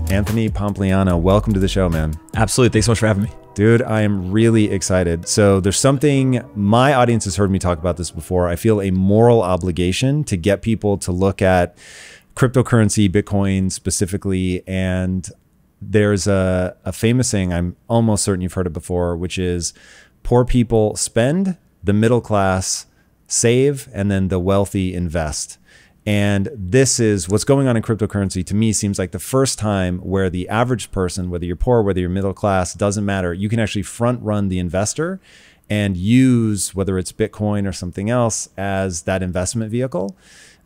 Anthony Pompliano, welcome to the show, man. Absolutely. Thanks so much for having me. Dude, I am really excited. So there's something, my audience has heard me talk about this before. I feel a moral obligation to get people to look at cryptocurrency, Bitcoin specifically. And there's a famous saying, I'm almost certain you've heard it before, which is poor people spend, the middle class save, and then the wealthy invest. And this is what's going on in cryptocurrency. To me, seems like the first time where the average person, whether you're poor, whether you're middle class, doesn't matter. You can actually front run the investor and use, whether it's Bitcoin or something else, as that investment vehicle.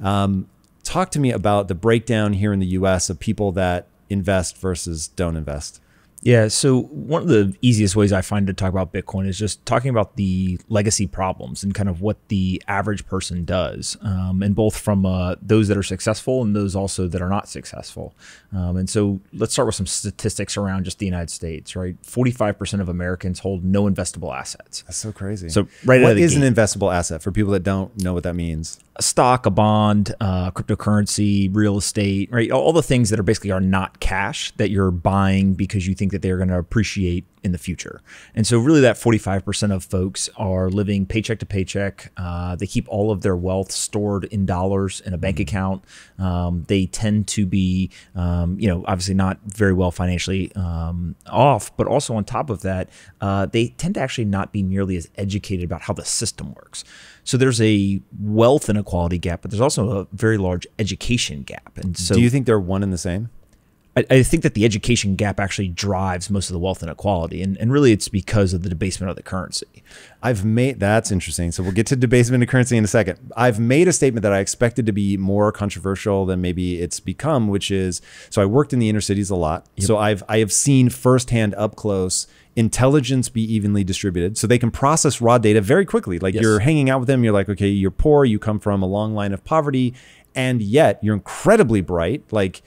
Talk to me about the breakdown here in the US of people that invest versus don't invest. Yeah, so one of the easiest ways I find to talk about Bitcoin is just talking about the legacy problems and kind of what the average person does, and both from those that are successful and those also that are not successful. And so let's start with some statistics around just the United States, right? 45% of Americans hold no investable assets. That's so crazy. So right what is an investable asset for people that don't know what that means? A stock, a bond, cryptocurrency, real estate, right? All the things that are basically are not cash that you're buying because you think that they're going to appreciate in the future. And so really that 45% of folks are living paycheck to paycheck. They keep all of their wealth stored in dollars in a bank account. They tend to be, obviously not very well financially off, but also on top of that, they tend to actually not be nearly as educated about how the system works. So there's a wealth inequality gap, but there's also a very large education gap. And so, do you think they're one and the same? I think that the education gap actually drives most of the wealth inequality. And really it's because of the debasement of the currency. That's interesting. So we'll get to debasement of currency in a second. I've made a statement that I expected to be more controversial than maybe it's become, which is, so I worked in the inner cities a lot. Yep. So I have seen firsthand up close intelligence be evenly distributed. So they can process raw data very quickly. Like You're hanging out with them, you're like, okay, you're poor, you come from a long line of poverty, and yet you're incredibly bright. Like,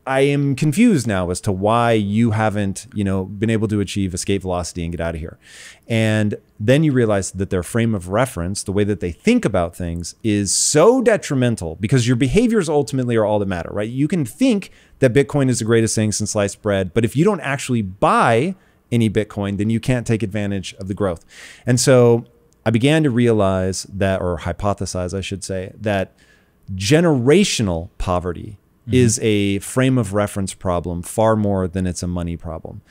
I am confused now as to why you haven't, been able to achieve escape velocity and get out of here. And then you realize that their frame of reference, the way that they think about things, is so detrimental because your behaviors ultimately are all that matter, right? You can think that Bitcoin is the greatest thing since sliced bread, but if you don't actually buy any Bitcoin, then you can't take advantage of the growth. And so I began to realize that, or hypothesize, I should say, that generational poverty is a frame of reference problem far more than it's a money problem.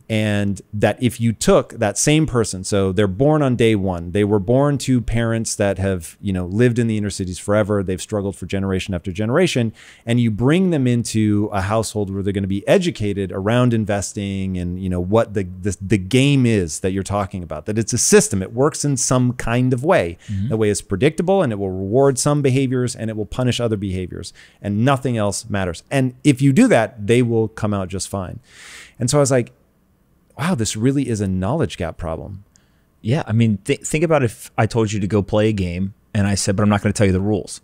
And that if you took that same person, so they're born on day one, they were born to parents that have, lived in the inner cities forever, they've struggled for generation after generation, and you bring them into a household where they're going to be educated around investing and, what the game is that you're talking about, that it's a system, it works in some kind of way. That way is predictable and it will reward some behaviors and it will punish other behaviors and nothing else matters. And if you do that, they will come out just fine. And so I was like, wow, this really is a knowledge gap problem. Yeah. I mean, think about if I told you to go play a game and I said, but I'm not going to tell you the rules,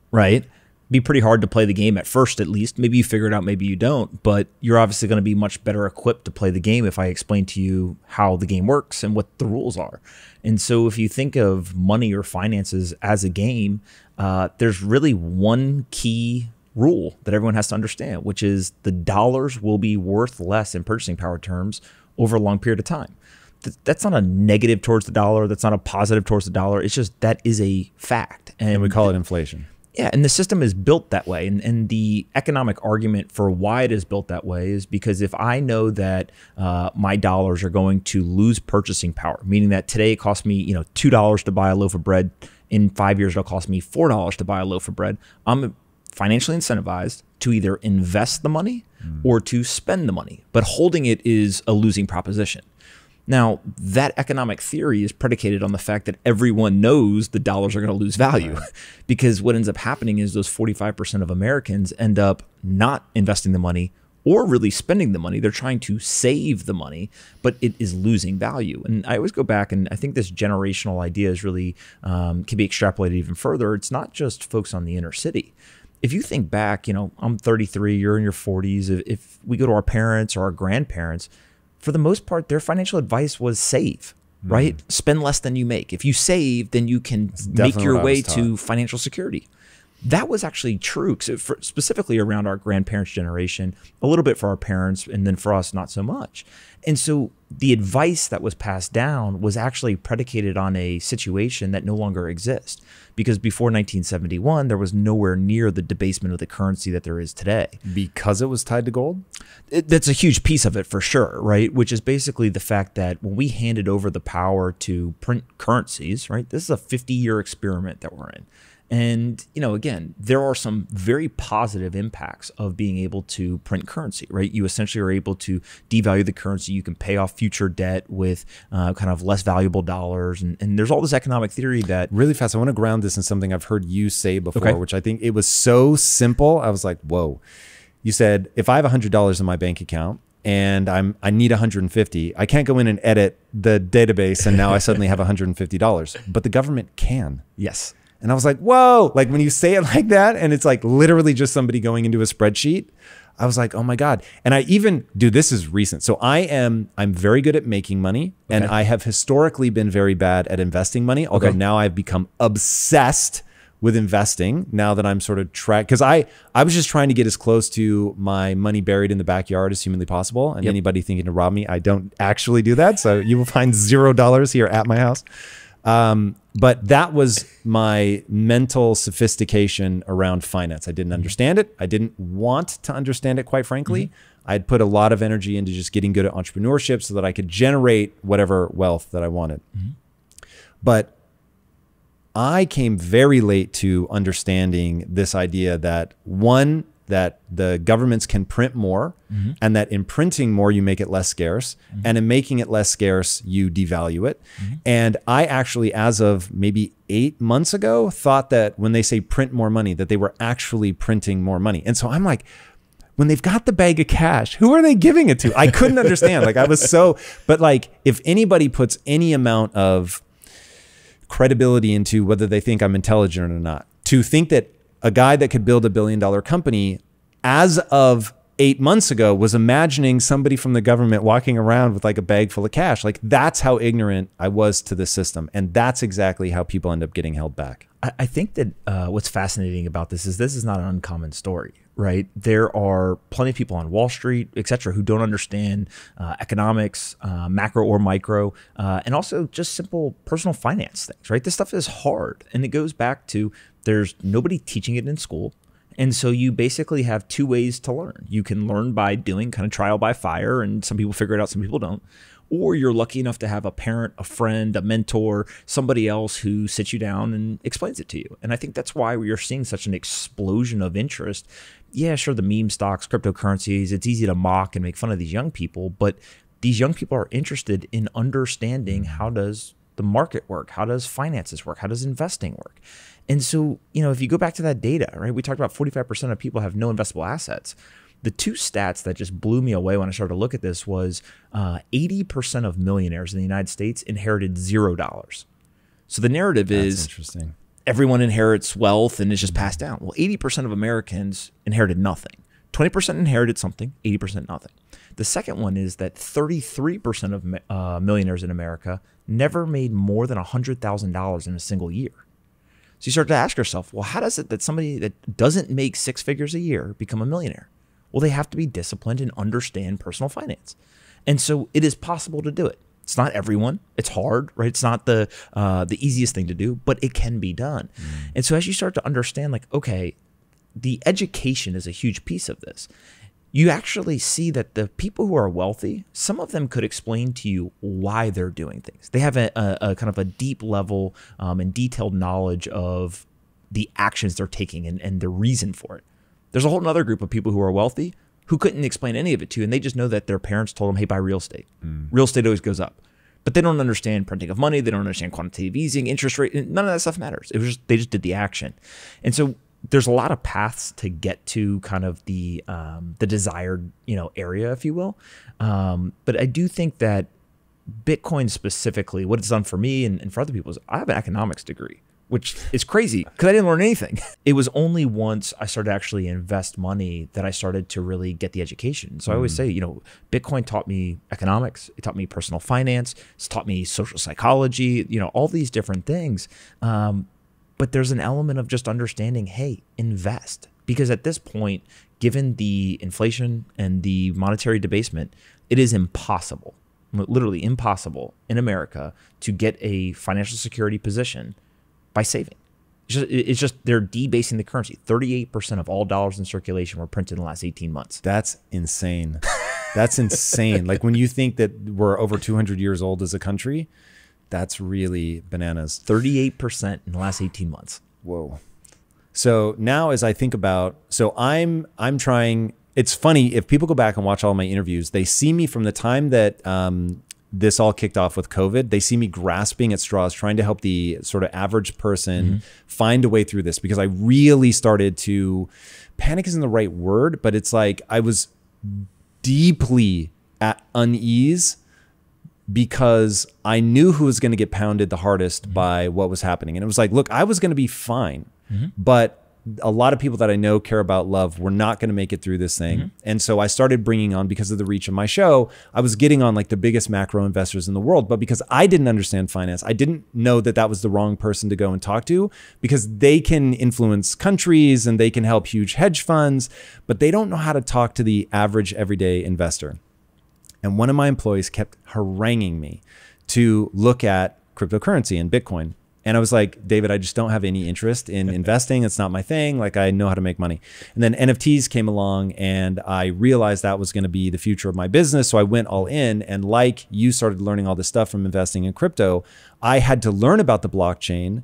right? Be pretty hard to play the game at first, at least. Maybe you figure it out, maybe you don't, but you're obviously going to be much better equipped to play the game if I explain to you how the game works and what the rules are. And so if you think of money or finances as a game, there's really one key rule that everyone has to understand, which is the dollars will be worth less in purchasing power terms over a long period of time. That's not a negative towards the dollar. That's not a positive towards the dollar. It's just that is a fact. And we call it inflation. Yeah, and the system is built that way. And the economic argument for why it is built that way is because if I know that my dollars are going to lose purchasing power, meaning that today it costs me $2 to buy a loaf of bread, in 5 years it'll cost me $4 to buy a loaf of bread, I'm financially incentivized to either invest the money or to spend the money. But holding it is a losing proposition. Now, that economic theory is predicated on the fact that everyone knows the dollars are going to lose value, because what ends up happening is those 45% of Americans end up not investing the money or really spending the money. They're trying to save the money, but it is losing value. And I always go back, and I think this generational idea is really can be extrapolated even further. It's not just folks on the inner city. If you think back, I'm 33, you're in your 40s. If we go to our parents or our grandparents, for the most part, their financial advice was save, right? Spend less than you make. If you save, then you can make your way to financial security. that was actually true, specifically around our grandparents' generation, a little bit for our parents, and then for us, not so much. And so the advice that was passed down was actually predicated on a situation that no longer exists. Because before 1971, there was nowhere near the debasement of the currency that there is today. Because it was tied to gold? That's a huge piece of it for sure, right? Which is basically the fact that when we handed over the power to print currencies, right? This is a 50-year experiment that we're in. And, again, there are some very positive impacts of being able to print currency, right? You essentially are able to devalue the currency. You can pay off future debt with kind of less valuable dollars. And there's all this economic theory that... Really fast, I want to ground this in something I've heard you say before, which I think it was so simple. I was like, whoa. You said, if I have $100 in my bank account, and I need 150, I can't go in and edit the database and now I suddenly have $150. But the government can. Yes. And I was like, whoa, like when you say it like that, and it's like literally just somebody going into a spreadsheet, I was like, oh my God. And I even, dude, this is recent. So I'm very good at making money, and I have historically been very bad at investing money. Although now I've become obsessed with investing now that I'm sort of because I was just trying to get as close to my money buried in the backyard as humanly possible. And anybody thinking to rob me, I don't actually do that. So you will find $0 here at my house. But that was my mental sophistication around finance. I didn't understand it. I didn't want to understand it, quite frankly. I'd put a lot of energy into just getting good at entrepreneurship so that I could generate whatever wealth that I wanted. But I came very late to understanding this idea that that the governments can print more, and that in printing more, you make it less scarce. And in making it less scarce, you devalue it. And I actually, as of maybe 8 months ago, thought that when they say print more money, that they were actually printing more money. And so I'm like, when they've got the bag of cash, who are they giving it to? I couldn't understand. Like I was so, but like if anybody puts any amount of credibility into whether they think I'm intelligent or not, to think that a guy that could build $1 billion company as of 8 months ago was imagining somebody from the government walking around with like a bag full of cash. Like that's how ignorant I was to the system. And that's exactly how people end up getting held back. I think that what's fascinating about this is not an uncommon story, right? There are plenty of people on Wall Street, et cetera, who don't understand economics, macro or micro, and also just simple personal finance things, right? This stuff is hard. And it goes back to there's nobody teaching it in school. And so you basically have two ways to learn. You can learn by doing kind of trial by fire, and some people figure it out, some people don't. Or you're lucky enough to have a parent, a friend, a mentor, somebody else who sits you down and explains it to you. And I think that's why we are seeing such an explosion of interest. Yeah, sure, the meme stocks, cryptocurrencies, it's easy to mock and make fun of these young people, but these young people are interested in understanding how does the market work? How does finances work? How does investing work? And so, if you go back to that data, right, we talked about 45% of people have no investable assets. The two stats that just blew me away when I started to look at this was 80% of millionaires in the United States inherited $0. So the narrative is interesting. Everyone inherits wealth and it's just passed down. Well, 80% of Americans inherited nothing. 20% inherited something, 80% nothing. The second one is that 33% of millionaires in America never made more than $100,000 in a single year. So you start to ask yourself, well, how does it that somebody that doesn't make 6 figures a year become a millionaire? Well, they have to be disciplined and understand personal finance. And so it is possible to do it. It's not everyone. It's hard, right? It's not the easiest thing to do, but it can be done. And so as you start to understand, like, okay, the education is a huge piece of this. You actually see that the people who are wealthy, some of them could explain to you why they're doing things. They have a kind of a deep level and detailed knowledge of the actions they're taking and the reason for it. There's a whole other group of people who are wealthy who couldn't explain any of it to you, and they just know that their parents told them, hey, buy real estate. Real estate always goes up. But they don't understand printing of money. They don't understand quantitative easing, interest rate. None of that stuff matters. It was just, they just did the action. And so there's a lot of paths to get to kind of the desired, area, if you will. But I do think that Bitcoin specifically, what it's done for me and for other people is I have an economics degree, which is crazy because I didn't learn anything. It was only once I started to actually invest money that I started to really get the education. So I always say, Bitcoin taught me economics. It taught me personal finance. It's taught me social psychology, all these different things. But But there's an element of just understanding, hey, invest. Because at this point, given the inflation and the monetary debasement, it is impossible, literally impossible in America to get a financial security position by saving. It's just they're debasing the currency. 38% of all dollars in circulation were printed in the last 18 months. That's insane. That's insane. Like when you think that we're over 200 years old as a country, that's really bananas. 38% in the last 18 months. Whoa. So now as I think about, so I'm trying, it's funny, if people go back and watch all my interviews, they see me from the time that this all kicked off with COVID, they see me grasping at straws, trying to help the sort of average person find a way through this, because I really started to, panic isn't the right word, but it's like I was deeply at unease because I knew who was going to get pounded the hardest by what was happening. And it was like, look, I was going to be fine, but a lot of people that I know care about love were not going to make it through this thing. And so I started bringing on, because of the reach of my show, I was getting on like the biggest macro investors in the world. But because I didn't understand finance, I didn't know that that was the wrong person to go and talk to, because they can influence countries and they can help huge hedge funds, but they don't know how to talk to the average everyday investor. And one of my employees kept haranguing me to look at cryptocurrency and Bitcoin. And I was like, David, I just don't have any interest in investing. It's not my thing. Like, I know how to make money. And then NFTs came along and I realized that was going to be the future of my business. So I went all in, and like you started learning all this stuff from investing in crypto, I had to learn about the blockchain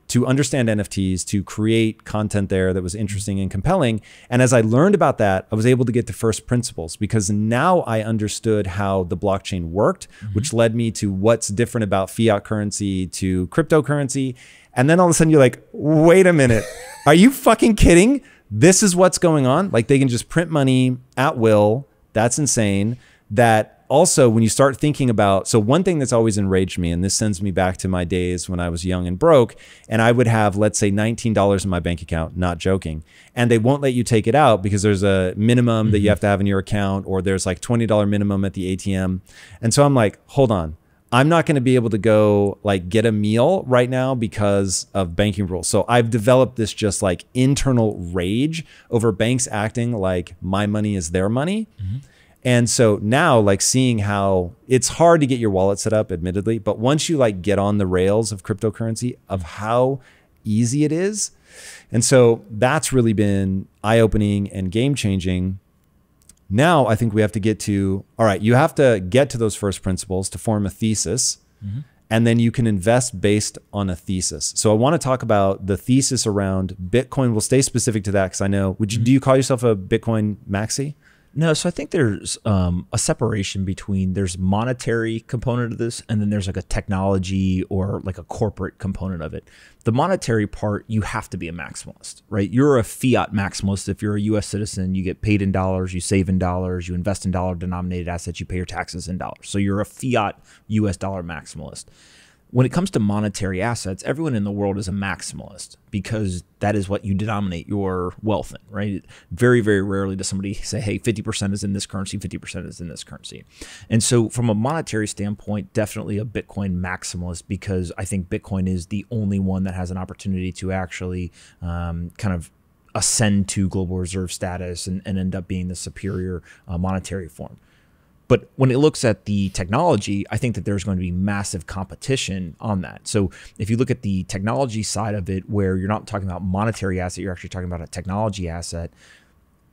to understand NFTs, to create content there that was interesting and compelling. And as I learned about that, I was able to get to first principles, because now I understood how the blockchain worked, which led me to what's different about fiat currency to cryptocurrency. And then all of a sudden you're like, wait a minute, are you fucking kidding? This is what's going on? Like, they can just print money at will. That's insane. That also, when you start thinking about, so one thing that's always enraged me, and this sends me back to my days when I was young and broke, and I would have, let's say, $19 in my bank account, not joking, and they won't let you take it out because there's a minimum that you have to have in your account, or there's like $20 minimum at the ATM. And so I'm like, hold on, I'm not going to be able to go like get a meal right now because of banking rules. So I've developed this just like internal rage over banks acting like my money is their money. And so now, like, seeing how it's hard to get your wallet set up, admittedly, but once you like get on the rails of cryptocurrency, of how easy it is. And so that's really been eye-opening and game-changing. Now I think we have to get to, all right, you have to get to those first principles to form a thesis, and then you can invest based on a thesis. So I want to talk about the thesis around Bitcoin. We'll stay specific to that, because I know, do you call yourself a Bitcoin maxi? No, so I think there's a separation between, there's monetary component of this, and then there's like a technology or like a corporate component of it. The monetary part, you have to be a maximalist, right? You're a fiat maximalist. If you're a US citizen, you get paid in dollars, you save in dollars, you invest in dollar denominated assets, you pay your taxes in dollars. So you're a fiat US dollar maximalist. When it comes to monetary assets, everyone in the world is a maximalist, because that is what you denominate your wealth in, right? Very, very rarely does somebody say, hey, 50% is in this currency, 50% is in this currency. And so from a monetary standpoint, definitely a Bitcoin maximalist, because I think Bitcoin is the only one that has an opportunity to actually kind of ascend to global reserve status and end up being the superior monetary form. But when it looks at the technology, I think that there's going to be massive competition on that. So if you look at the technology side of it, where you're not talking about monetary asset, you're actually talking about a technology asset,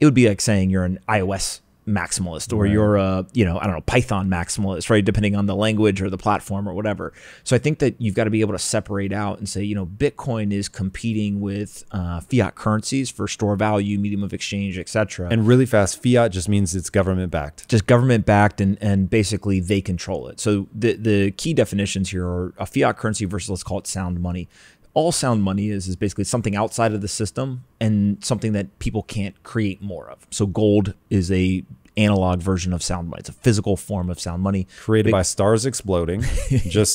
it would be like saying you're an iOS maximalist, or you're a, I don't know, Python maximalist, right? Depending on the language or the platform or whatever. So I think that you've got to be able to separate out and say, Bitcoin is competing with fiat currencies for store value, medium of exchange, etc. And really fast, fiat just means it's government backed. Just government backed, and basically they control it. So the key definitions here are a fiat currency versus, let's call it, sound money. All sound money is basically something outside of the system and something that people can't create more of. So gold is a analog version of sound money. It's a physical form of sound money. Created by stars exploding.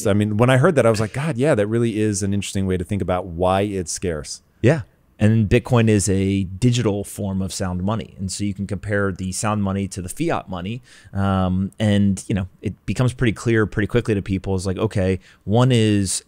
I mean, when I heard that, I was like, God, yeah, that really is an interesting way to think about why it's scarce. Yeah. And Bitcoin is a digital form of sound money. And so you can compare the sound money to the fiat money. And, you know, it becomes pretty clear pretty quickly to people. It's like, okay, one is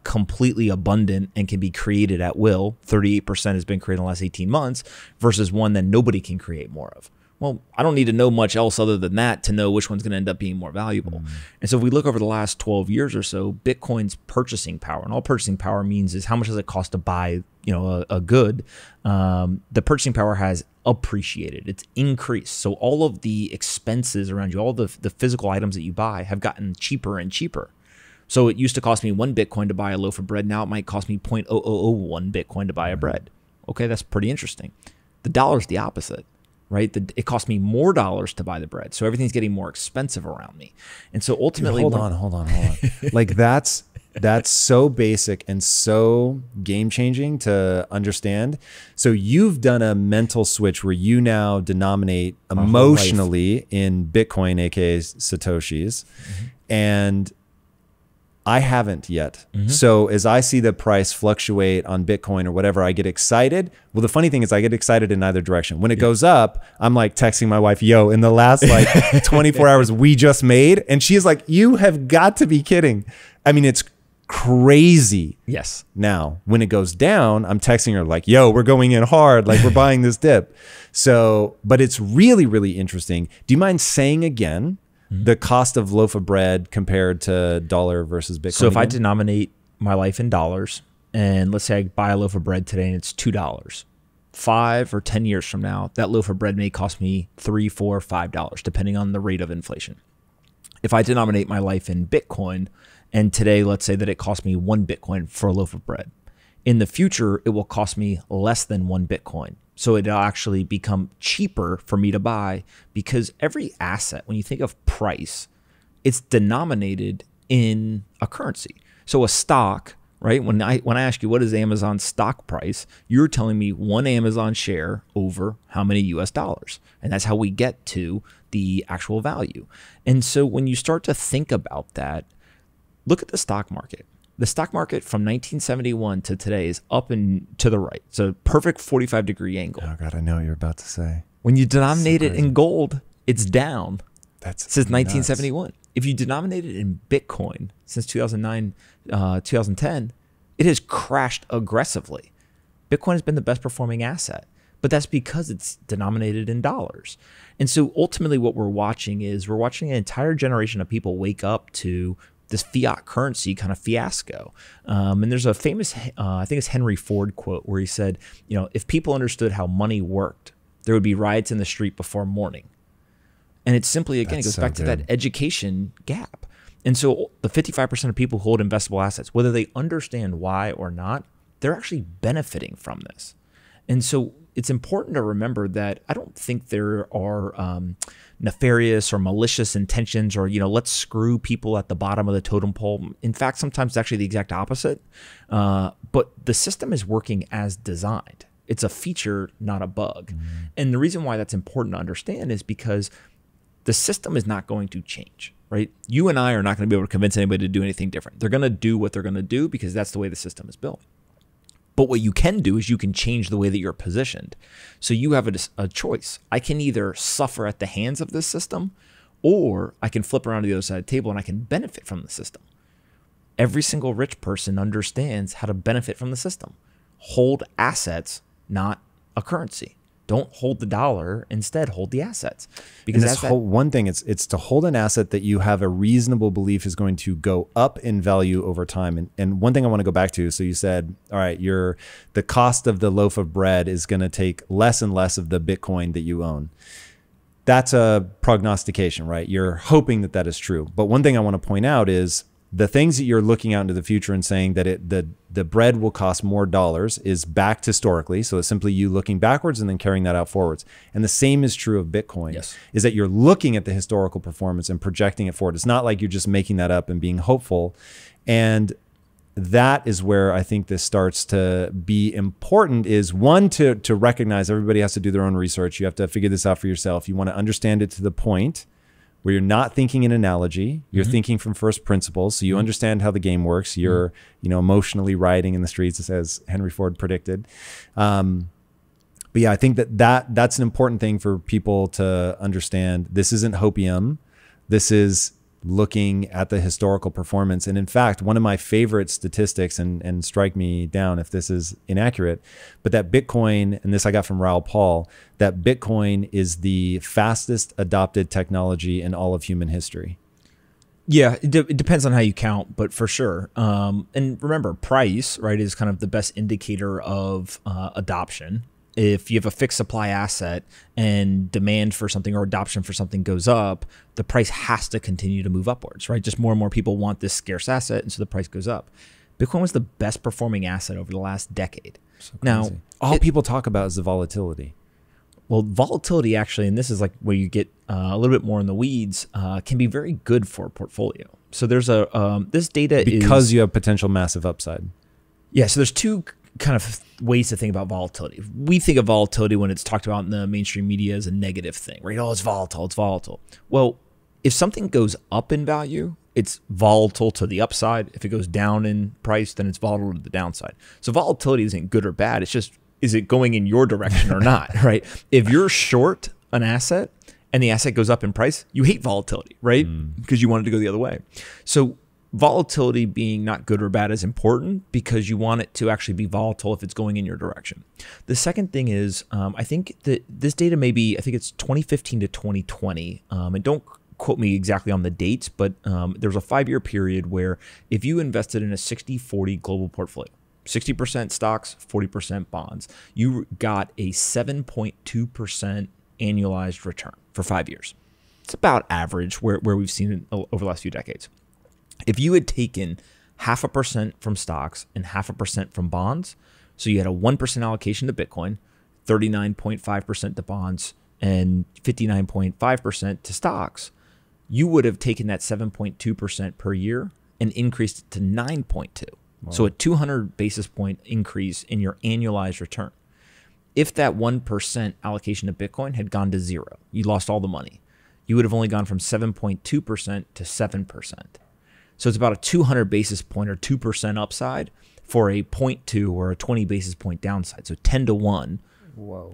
completely abundant and can be created at will. 38% has been created in the last 18 months versus one that nobody can create more of. Well, I don't need to know much else other than that to know which one's going to end up being more valuable. And so if we look over the last 12 years or so, Bitcoin's purchasing power, and all purchasing power means is how much does it cost to buy, you know, a good, the purchasing power has appreciated. It's increased. So all of the expenses around you, all the physical items that you buy have gotten cheaper and cheaper. So it used to cost me 1 Bitcoin to buy a loaf of bread. Now it might cost me 0.0001 Bitcoin to buy a bread. Okay, that's pretty interesting. The dollar's the opposite. Right? It cost me more dollars to buy the bread. So everything's getting more expensive around me. And so ultimately— Dude, hold on. Like that's so basic and so game changing to understand. So you've done a mental switch where you now denominate emotionally in Bitcoin, aka Satoshis. And I haven't yet. So as I see the price fluctuate on Bitcoin or whatever, I get excited. Well, the funny thing is I get excited in either direction. When it goes up, I'm like texting my wife, yo, in the last like 24 hours we just made. And she's like, you have got to be kidding. I mean, it's crazy. Yes. Now, when it goes down, I'm texting her like, yo, we're going in hard. Like we're buying this dip. So, but it's really, really interesting. Do you mind saying again the cost of loaf of bread compared to dollar versus Bitcoin? So if I denominate my life in dollars, and let's say I buy a loaf of bread today and it's $2, 5 or 10 years from now, that loaf of bread may cost me $3, $4, $5, depending on the rate of inflation. If I denominate my life in Bitcoin, and today, let's say that it cost me 1 Bitcoin for a loaf of bread, in the future, it will cost me less than 1 Bitcoin. So it'll actually become cheaper for me to buy, because every asset, when you think of price, it's denominated in a currency. So a stock, right? When I ask you what is Amazon's stock price, you're telling me one Amazon share over how many US dollars. And that's how we get to the actual value. And so when you start to think about that, look at the stock market. The stock market from 1971 to today is up and to the right. It's a perfect 45-degree angle. Oh God, I know what you're about to say. When you denominate it in gold, it's down. That's since nuts. 1971. If you denominate it in Bitcoin since 2009, 2010, it has crashed aggressively. Bitcoin has been the best performing asset, but that's because it's denominated in dollars. And so ultimately what we're watching is we're watching an entire generation of people wake up to this fiat currency kind of fiasco. And there's a famous, I think it's Henry Ford quote where he said, you know, if people understood how money worked, there would be riots in the street before morning. And it's simply, again, it goes back to that education gap. And so the 55% of people who hold investable assets, whether they understand why or not, they're actually benefiting from this. And so it's important to remember that I don't think there are nefarious or malicious intentions or, you know, let's screw people at the bottom of the totem pole. In fact, sometimes it's actually the exact opposite. But the system is working as designed. It's a feature, not a bug. And the reason why that's important to understand is because the system is not going to change, right? You and I are not going to be able to convince anybody to do anything different. They're going to do what they're going to do because that's the way the system is built. But what you can do is you can change the way that you're positioned. So you have a choice. I can either suffer at the hands of this system, or I can flip around to the other side of the table and I can benefit from the system. Every single rich person understands how to benefit from the system. Hold assets, not a currency. Don't hold the dollar, instead hold the assets. Because that's one thing, it's to hold an asset that you have a reasonable belief is going to go up in value over time. And one thing I want to go back to, so you said, all right, the cost of the loaf of bread is going to take less and less of the Bitcoin that you own. That's a prognostication, right? You're hoping that that is true. But one thing I want to point out is the things that you're looking out into the future and saying that the bread will cost more dollars is backed historically. So it's simply you looking backwards and then carrying that out forwards. And the same is true of Bitcoin, is that you're looking at the historical performance and projecting it forward. It's not like you're just making that up and being hopeful. And that is where I think this starts to be important, is one, to recognize everybody has to do their own research. You have to figure this out for yourself. You want to understand it to the point where you're not thinking in analogy, you're thinking from first principles. So you understand how the game works. You're, emotionally rioting in the streets, as Henry Ford predicted. But yeah, I think that's an important thing for people to understand. This isn't hopium. This is looking at the historical performance. And in fact, one of my favorite statistics, and strike me down if this is inaccurate, but that Bitcoin, and this I got from Raoul Pal, that Bitcoin is the fastest adopted technology in all of human history. Yeah, it depends on how you count, but for sure. And remember, price, right, is kind of the best indicator of adoption. If you have a fixed supply asset and demand for something or adoption for something goes up, the price has to continue to move upwards, right? Just more and more people want this scarce asset, and so the price goes up. Bitcoin was the best performing asset over the last decade. So now, all people talk about is the volatility. Well, volatility actually, and this is like where you get a little bit more in the weeds, can be very good for a portfolio. So there's this data because you have potential massive upside. Yeah, so there's two kind of ways to think about volatility. We think of volatility when it's talked about in the mainstream media as a negative thing, right? Oh, it's volatile, it's volatile. Well, if something goes up in value, it's volatile to the upside. If it goes down in price, then it's volatile to the downside. So volatility isn't good or bad. It's just, is it going in your direction or not, right? If you're short an asset and the asset goes up in price, you hate volatility, right? Because you want it to go the other way. So volatility being not good or bad is important because you want it to actually be volatile if it's going in your direction. The second thing is, I think that this data may be, I think it's 2015 to 2020. And don't quote me exactly on the dates, but there's a 5-year period where if you invested in a 60-40 global portfolio, 60% stocks, 40% bonds, you got a 7.2% annualized return for 5 years. It's about average where we've seen it over the last few decades. If you had taken 0.5% from stocks and 0.5% from bonds, so you had a 1% allocation to Bitcoin, 39.5% to bonds, and 59.5% to stocks, you would have taken that 7.2% per year and increased it to 9.2. Wow. So a 200 basis point increase in your annualized return. If that 1% allocation to Bitcoin had gone to zero, you lost all the money, you would have only gone from 7.2% to 7%. So it's about a 200 basis point or 2% upside for a 0.2 or a 20 basis point downside. So 10 to 1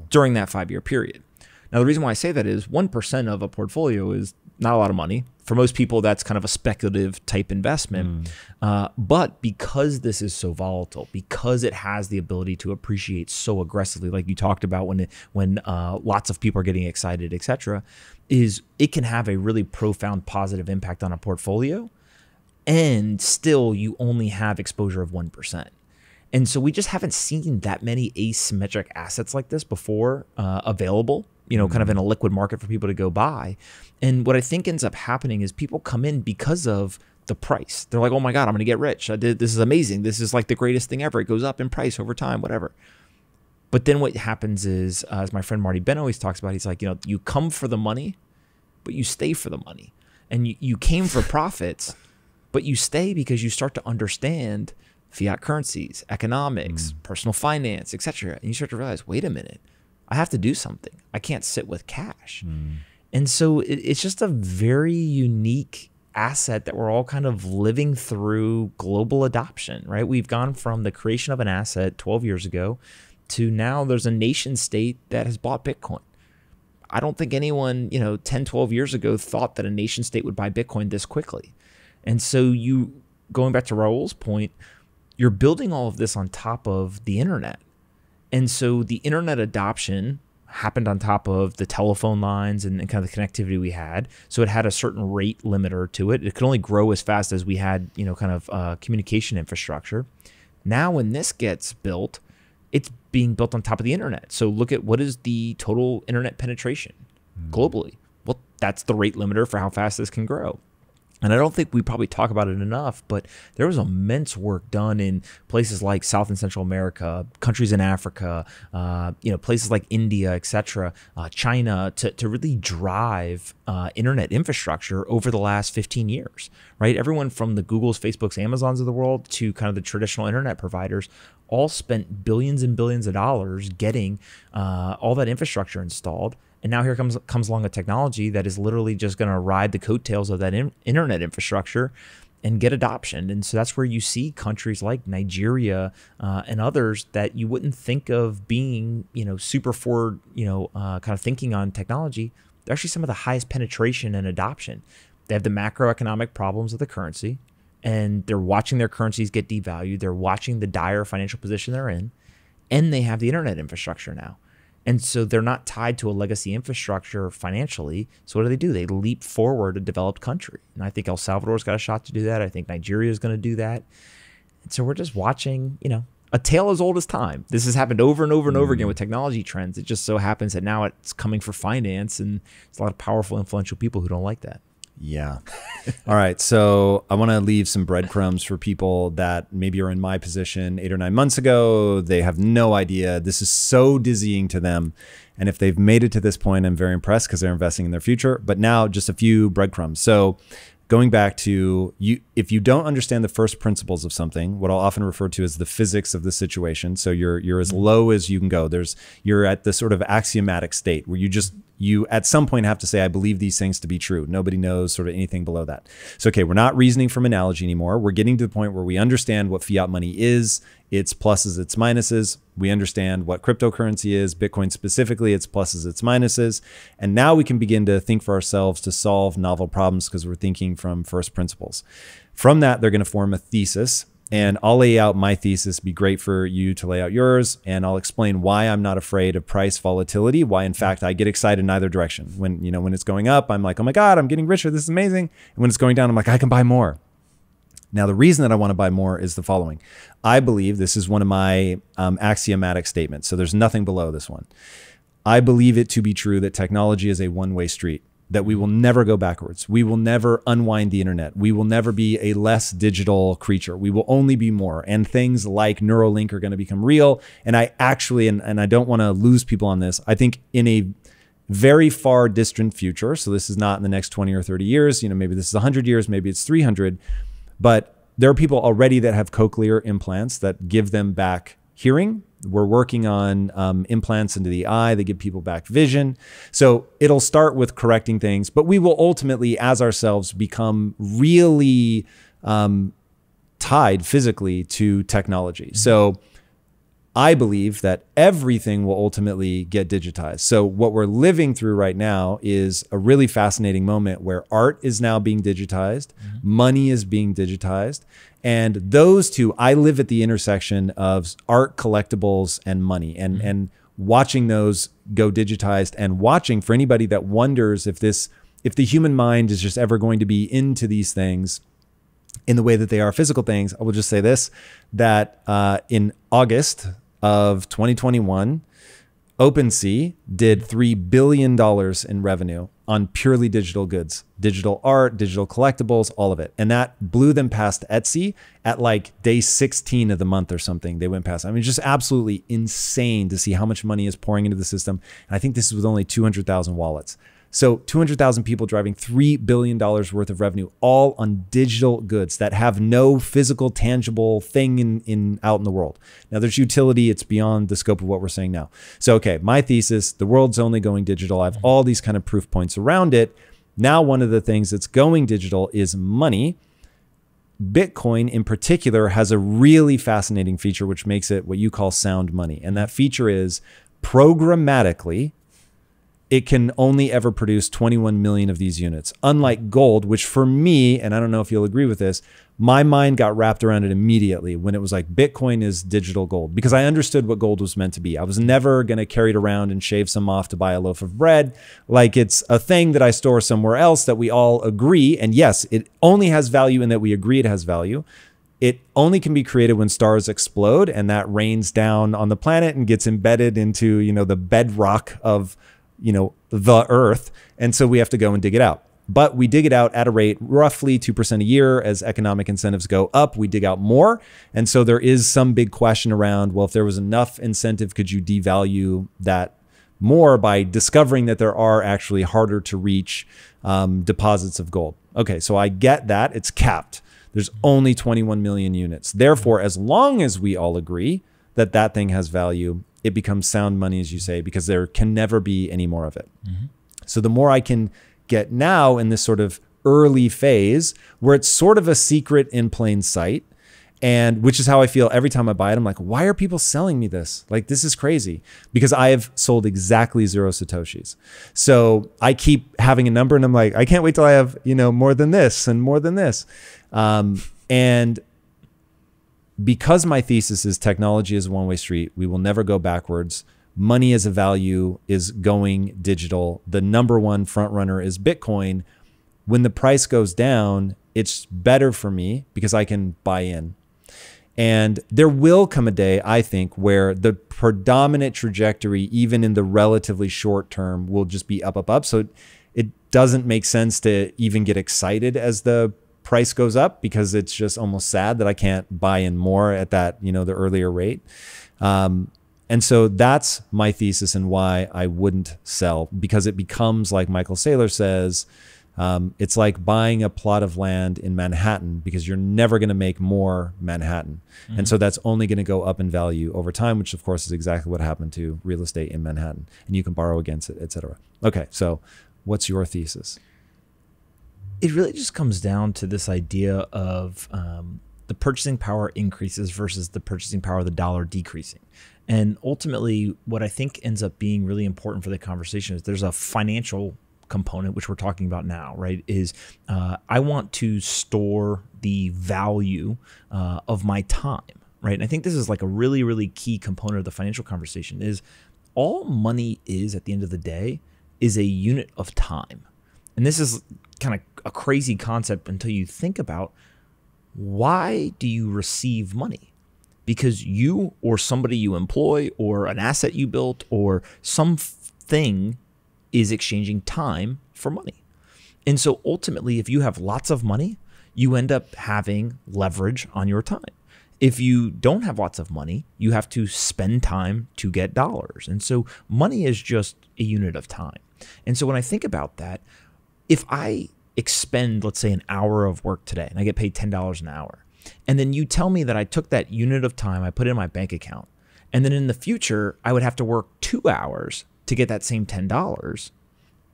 during that 5-year period. Now, the reason why I say that is 1% of a portfolio is not a lot of money. For most people, that's kind of a speculative type investment. But because this is so volatile, because it has the ability to appreciate so aggressively, like you talked about when lots of people are getting excited, et cetera, is it can have a really profound positive impact on a portfolio. And still, you only have exposure of 1%. And so we just haven't seen that many asymmetric assets like this before available, kind of in a liquid market for people to go buy. And what I think ends up happening is people come in because of the price. They're like, oh my God, I'm going to get rich. This is amazing. This is like the greatest thing ever. It goes up in price over time, whatever. But then what happens is, as my friend Marty Ben always talks about, he's like, you come for the money, but you stay for the money. And you came for profits, but you stay because you start to understand fiat currencies, economics, personal finance, etc. And you start to realize, wait a minute, I have to do something. I can't sit with cash. And so it's just a very unique asset that we're all kind of living through global adoption, right? We've gone from the creation of an asset 12 years ago to now there's a nation state that has bought Bitcoin. I don't think anyone, 10, 12 years ago thought that a nation state would buy Bitcoin this quickly. And so going back to Raul's point, you're building all of this on top of the internet. And so the internet adoption happened on top of the telephone lines and kind of the connectivity we had. So it had a certain rate limiter to it. It could only grow as fast as we had, communication infrastructure. Now when this gets built, it's being built on top of the internet. So look at what is the total internet penetration globally. Well, that's the rate limiter for how fast this can grow. And I don't think we probably talk about it enough, but there was immense work done in places like South and Central America, countries in Africa, places like India, et cetera, China, to really drive internet infrastructure over the last 15 years, right? Everyone from the Googles, Facebooks, Amazons of the world to kind of the traditional internet providers all spent billions and billions of dollars getting all that infrastructure installed. And now here comes along a technology that is literally just going to ride the coattails of that internet infrastructure and get adoption. And so that's where you see countries like Nigeria and others that you wouldn't think of being, super forward, kind of thinking on technology. They're actually some of the highest penetration and adoption. They have the macroeconomic problems of the currency, and they're watching their currencies get devalued. They're watching the dire financial position they're in, and they have the internet infrastructure now. And so they're not tied to a legacy infrastructure financially. So what do? They leap forward a developed country. And I think El Salvador's got a shot to do that. I think Nigeria is going to do that. And so we're just watching, a tale as old as time. This has happened over and over and over again with technology trends. It just so happens that now it's coming for finance, and there's a lot of powerful, influential people who don't like that. Yeah. All right. So I want to leave some breadcrumbs for people that maybe are in my position 8 or 9 months ago. They have no idea. This is so dizzying to them. And if they've made it to this point, I'm very impressed because they're investing in their future. But now just a few breadcrumbs. So going back to you, if you don't understand the first principles of something, what I'll often refer to as the physics of the situation. So you're as low as you can go. You're at the sort of axiomatic state where you at some point have to say, I believe these things to be true. Nobody knows sort of anything below that. So, okay, we're not reasoning from analogy anymore. We're getting to the point where we understand what fiat money is, its pluses, its minuses. We understand what cryptocurrency is, Bitcoin specifically, its pluses, its minuses. And now we can begin to think for ourselves to solve novel problems because we're thinking from first principles. From that, they're going to form a thesis. And I'll lay out my thesis, be great for you to lay out yours. And I'll explain why I'm not afraid of price volatility, why in fact I get excited in either direction. When it's going up, I'm like, oh my God, I'm getting richer. This is amazing. And when it's going down, I'm like, I can buy more. Now, the reason that I want to buy more is the following. I believe this is one of my axiomatic statements. So there's nothing below this one. I believe it to be true that technology is a one-way street, that we will never go backwards. We will never unwind the internet. We will never be a less digital creature. We will only be more. And things like Neuralink are going to become real. And I actually, and I don't want to lose people on this, I think in a very far distant future, so this is not in the next 20 or 30 years, maybe this is 100 years, maybe it's 300, but there are people already that have cochlear implants that give them back hearing. We're working on implants into the eye that give people back vision. So it'll start with correcting things, but we will ultimately, as ourselves, become really tied physically to technology. So I believe that everything will ultimately get digitized. So what we're living through right now is a really fascinating moment where art is now being digitized, money is being digitized. And those two, I live at the intersection of art, collectibles, and money, and watching those go digitized, and watching for anybody that wonders if the human mind is just ever going to be into these things in the way that they are physical things. I will just say this, that in August of 2021, OpenSea did $3 billion in revenue on purely digital goods, digital art, digital collectibles, all of it. And that blew them past Etsy at like day 16 of the month or something. They went past. I mean, just absolutely insane to see how much money is pouring into the system. And I think this is with only 200,000 wallets. So 200,000 people driving $3 billion worth of revenue, all on digital goods that have no physical, tangible thing out in the world. Now there's utility. It's beyond the scope of what we're saying now. So, okay, my thesis, the world's only going digital. I have all these kind of proof points around it. Now, one of the things that's going digital is money. Bitcoin in particular has a really fascinating feature, which makes it what you call sound money. And that feature is programmatically, it can only ever produce 21 million of these units. Unlike gold, which for me, and I don't know if you'll agree with this, my mind got wrapped around it immediately when it was like Bitcoin is digital gold, because I understood what gold was meant to be. I was never going to carry it around and shave some off to buy a loaf of bread. Like, it's a thing that I store somewhere else that we all agree. And yes, it only has value in that we agree it has value. It only can be created when stars explode, and that rains down on the planet and gets embedded into, the bedrock of the earth. And so we have to go and dig it out. But we dig it out at a rate roughly 2% a year. As economic incentives go up, we dig out more. And so there is some big question around, well, if there was enough incentive, could you devalue that more by discovering that there are actually harder to reach deposits of gold? Okay, so I get that. It's capped. There's only 21 million units. Therefore, as long as we all agree that that thing has value, it becomes sound money, as you say, because there can never be any more of it. So the more I can get now in this sort of early phase where it's sort of a secret in plain sight, and which is how I feel every time I buy it. I'm like, why are people selling me this? Like, this is crazy, because I have sold exactly 0 Satoshis. So I keep having a number and I'm like, I can't wait till I have, more than this and more than this. And because my thesis is technology is a one-way street, we will never go backwards. Money as a value is going digital. The number one front runner is Bitcoin. When the price goes down, it's better for me because I can buy in. And there will come a day, I think, where the predominant trajectory, even in the relatively short term, will just be up, up, up. So it doesn't make sense to even get excited as the price goes up, because it's just almost sad that I can't buy in more at that, the earlier rate. And so that's my thesis and why I wouldn't sell, because it becomes, like Michael Saylor says, it's like buying a plot of land in Manhattan, because you're never going to make more Manhattan. And so that's only going to go up in value over time, which of course is exactly what happened to real estate in Manhattan. And you can borrow against it, et cetera. Okay, so what's your thesis? It really just comes down to this idea of the purchasing power increases versus the purchasing power of the dollar decreasing. And ultimately, what I think ends up being really important for the conversation is there's a financial component, which we're talking about now, right? Is I want to store the value of my time, right? And I think this is like a really, really key component of the financial conversation. Is all money is at the end of the day is a unit of time. And this is kind of a crazy concept until you think about, why do you receive money? Because you or somebody you employ or an asset you built or something is exchanging time for money. And so ultimately, if you have lots of money, you end up having leverage on your time. If you don't have lots of money, you have to spend time to get dollars. And so money is just a unit of time. And so when I think about that, if I expend, let's say, an hour of work today and I get paid $10 an hour, and then you tell me that I took that unit of time, I put it in my bank account, and then in the future, I would have to work 2 hours to get that same $10,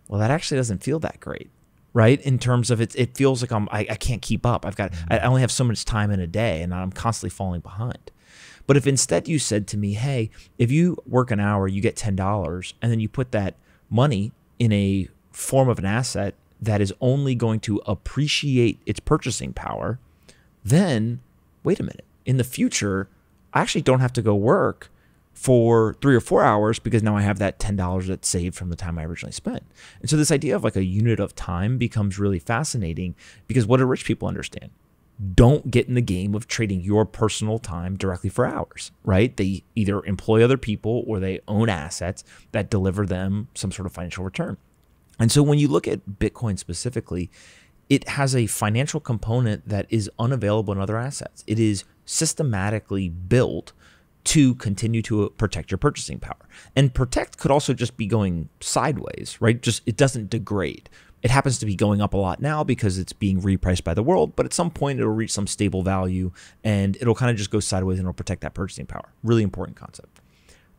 well, that actually doesn't feel that great, right? In terms of it feels like I can't keep up. I only have so much time in a day, and I'm constantly falling behind. But if instead you said to me, hey, if you work an hour, you get $10, and then you put that money in a form of an asset that is only going to appreciate its purchasing power, then wait a minute. In the future, I actually don't have to go work for 3 or 4 hours, because now I have that $10 that's saved from the time I originally spent. And so this idea of like a unit of time becomes really fascinating, because what do rich people understand? Don't get in the game of trading your personal time directly for hours, right? They either employ other people or they own assets that deliver them some sort of financial return. And so when you look at Bitcoin specifically, it has a financial component that is unavailable in other assets. It is systematically built to continue to protect your purchasing power. And protect could also just be going sideways, right? Just it doesn't degrade. It happens to be going up a lot now because it's being repriced by the world, but at some point it'll reach some stable value and it'll kind of just go sideways and it'll protect that purchasing power. Really important concept.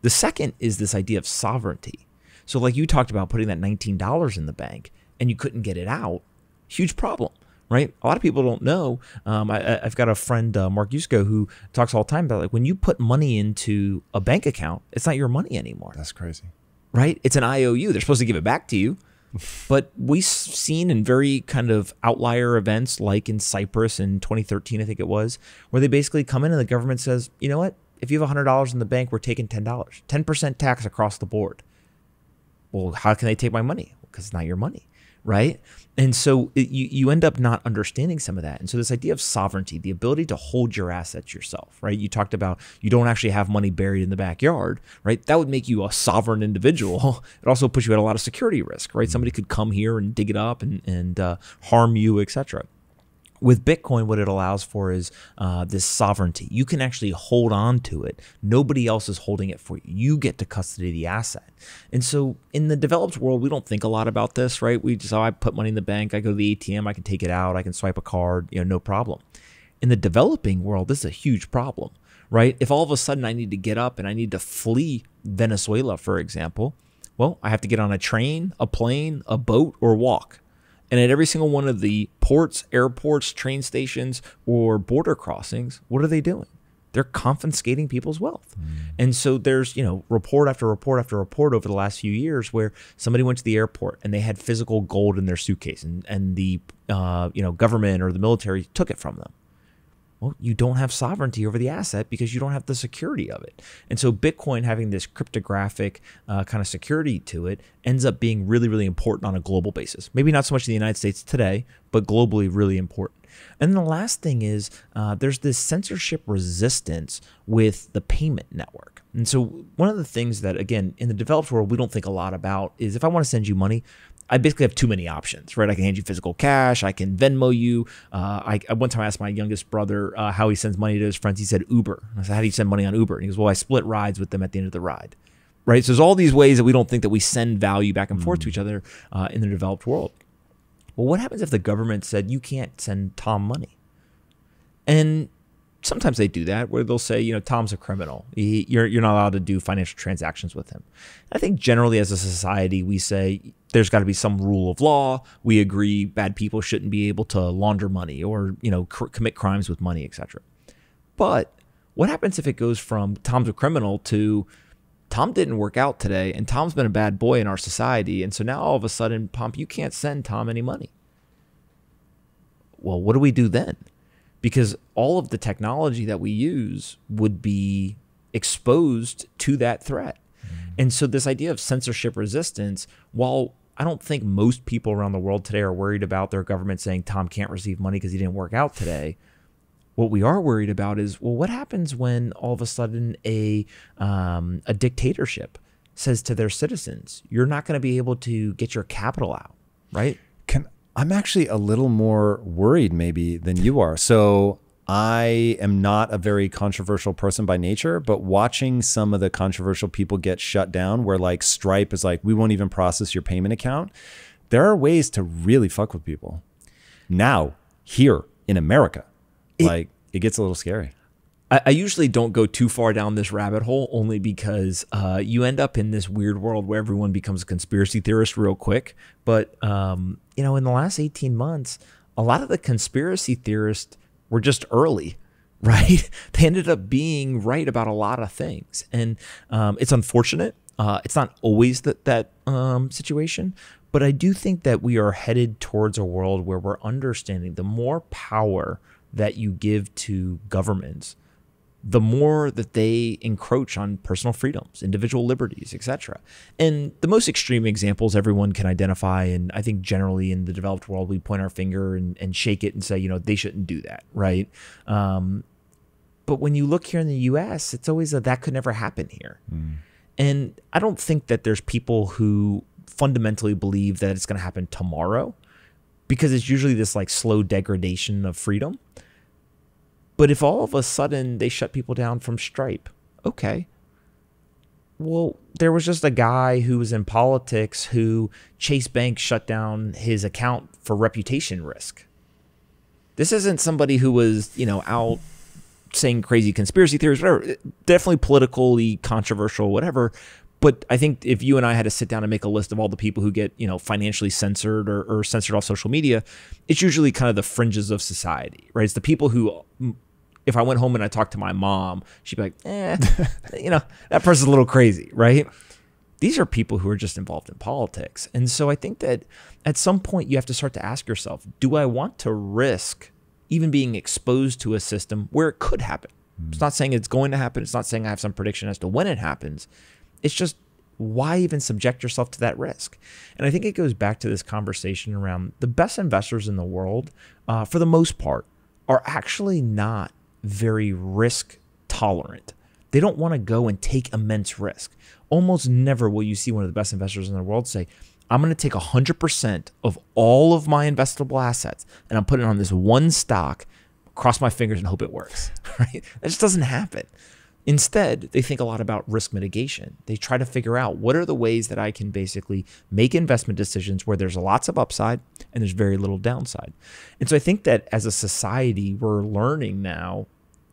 The second is this idea of sovereignty. So like you talked about putting that $19 in the bank and you couldn't get it out, huge problem, right? A lot of people don't know. I've got a friend, Mark Yusko, who talks all the time about like when you put money into a bank account, it's not your money anymore. That's crazy. Right? It's an IOU. They're supposed to give it back to you. But we've seen in very kind of outlier events like in Cyprus in 2013, I think it was, where they basically come in and the government says, you know what? If you have $100 in the bank, we're taking $10, 10% tax across the board. Well, how can they take my money? Because it's not your money, right? And so you end up not understanding some of that. And so this idea of sovereignty, the ability to hold your assets yourself, right? You talked about you don't actually have money buried in the backyard, right? That would make you a sovereign individual. It also puts you at a lot of security risk, right? Somebody could come here and dig it up and harm you, etc. With Bitcoin, what it allows for is this sovereignty. You can actually hold on to it. Nobody else is holding it for you. You get to custody the asset. And so in the developed world, we don't think a lot about this, right? We just, I put money in the bank, I go to the ATM, I can take it out, I can swipe a card, no problem. In the developing world, this is a huge problem, right? If all of a sudden I need to get up and I need to flee Venezuela, for example, well, I have to get on a train, a plane, a boat, or walk. And at every single one of the ports, airports, train stations, or border crossings, what are they doing? They're confiscating people's wealth. And so there's, report after report after report over the last few years where somebody went to the airport and they had physical gold in their suitcase, and the government or the military took it from them. Well, you don't have sovereignty over the asset because you don't have the security of it. And so Bitcoin having this cryptographic kind of security to it ends up being really, really important on a global basis. Maybe not so much in the United States today, but globally really important. And then the last thing is there's this censorship resistance with the payment network. And so one of the things that, again, in the developed world, we don't think a lot about is if I want to send you money, I basically have too many options, right? I can hand you physical cash. I can Venmo you. One time I asked my youngest brother how he sends money to his friends. He said Uber. I said, how do you send money on Uber? And he goes, well, I split rides with them at the end of the ride, right? So there's all these ways that we don't think that we send value back and forth to each other in the developed world. Well, what happens if the government said you can't send Tom money? And sometimes they do that where they'll say, Tom's a criminal. You're not allowed to do financial transactions with him. I think generally as a society, we say there's got to be some rule of law. We agree bad people shouldn't be able to launder money or, commit crimes with money, etc. But what happens if it goes from Tom's a criminal to Tom didn't work out today and Tom's been a bad boy in our society. And so now all of a sudden, Pomp, you can't send Tom any money. Well, what do we do then? Because all of the technology that we use would be exposed to that threat. And so this idea of censorship resistance, while I don't think most people around the world today are worried about their government saying Tom can't receive money because he didn't work out today, what we are worried about is, well, what happens when all of a sudden a dictatorship says to their citizens, you're not going to be able to get your capital out, right? I'm actually a little more worried maybe than you are. So I am not a very controversial person by nature, but watching some of the controversial people get shut down where like Stripe is like, we won't even process your payment account. There are ways to really fuck with people. Now, here in America, it gets a little scary. I usually don't go too far down this rabbit hole only because you end up in this weird world where everyone becomes a conspiracy theorist real quick. But, in the last 18 months, a lot of the conspiracy theorists were just early, right? They ended up being right about a lot of things. And it's unfortunate. It's not always that situation. But I do think that we are headed towards a world where we're understanding the more power that you give to governments, the more that they encroach on personal freedoms, individual liberties, etc. And the most extreme examples everyone can identify, and I think generally in the developed world, we point our finger and shake it and say, they shouldn't do that, right? But when you look here in the US, it's always that could never happen here. And I don't think that there's people who fundamentally believe that it's going to happen tomorrow, because it's usually this like slow degradation of freedom. But if all of a sudden they shut people down from Stripe, okay. Well, there was just a guy who was in politics who Chase Bank shut down his account for reputation risk. This isn't somebody who was, out saying crazy conspiracy theories, whatever. Definitely politically controversial, whatever. But I think if you and I had to sit down and make a list of all the people who get, financially censored or censored off social media, it's usually kind of the fringes of society, right? It's the people who, if I went home and I talked to my mom, she'd be like, that person's a little crazy, right? These are people who are just involved in politics. And so I think that at some point you have to start to ask yourself, do I want to risk even being exposed to a system where it could happen? It's not saying it's going to happen. It's not saying I have some prediction as to when it happens. It's just, why even subject yourself to that risk? And I think it goes back to this conversation around the best investors in the world, for the most part, are actually not very risk tolerant. They don't want to go and take immense risk. Almost never will you see one of the best investors in the world say, I'm going to take 100% of all of my investable assets and I'm putting it on this one stock, cross my fingers and hope it works, right? That just doesn't happen. Instead, they think a lot about risk mitigation. They try to figure out what are the ways that I can basically make investment decisions where there's lots of upside and there's very little downside. And so I think that as a society, we're learning now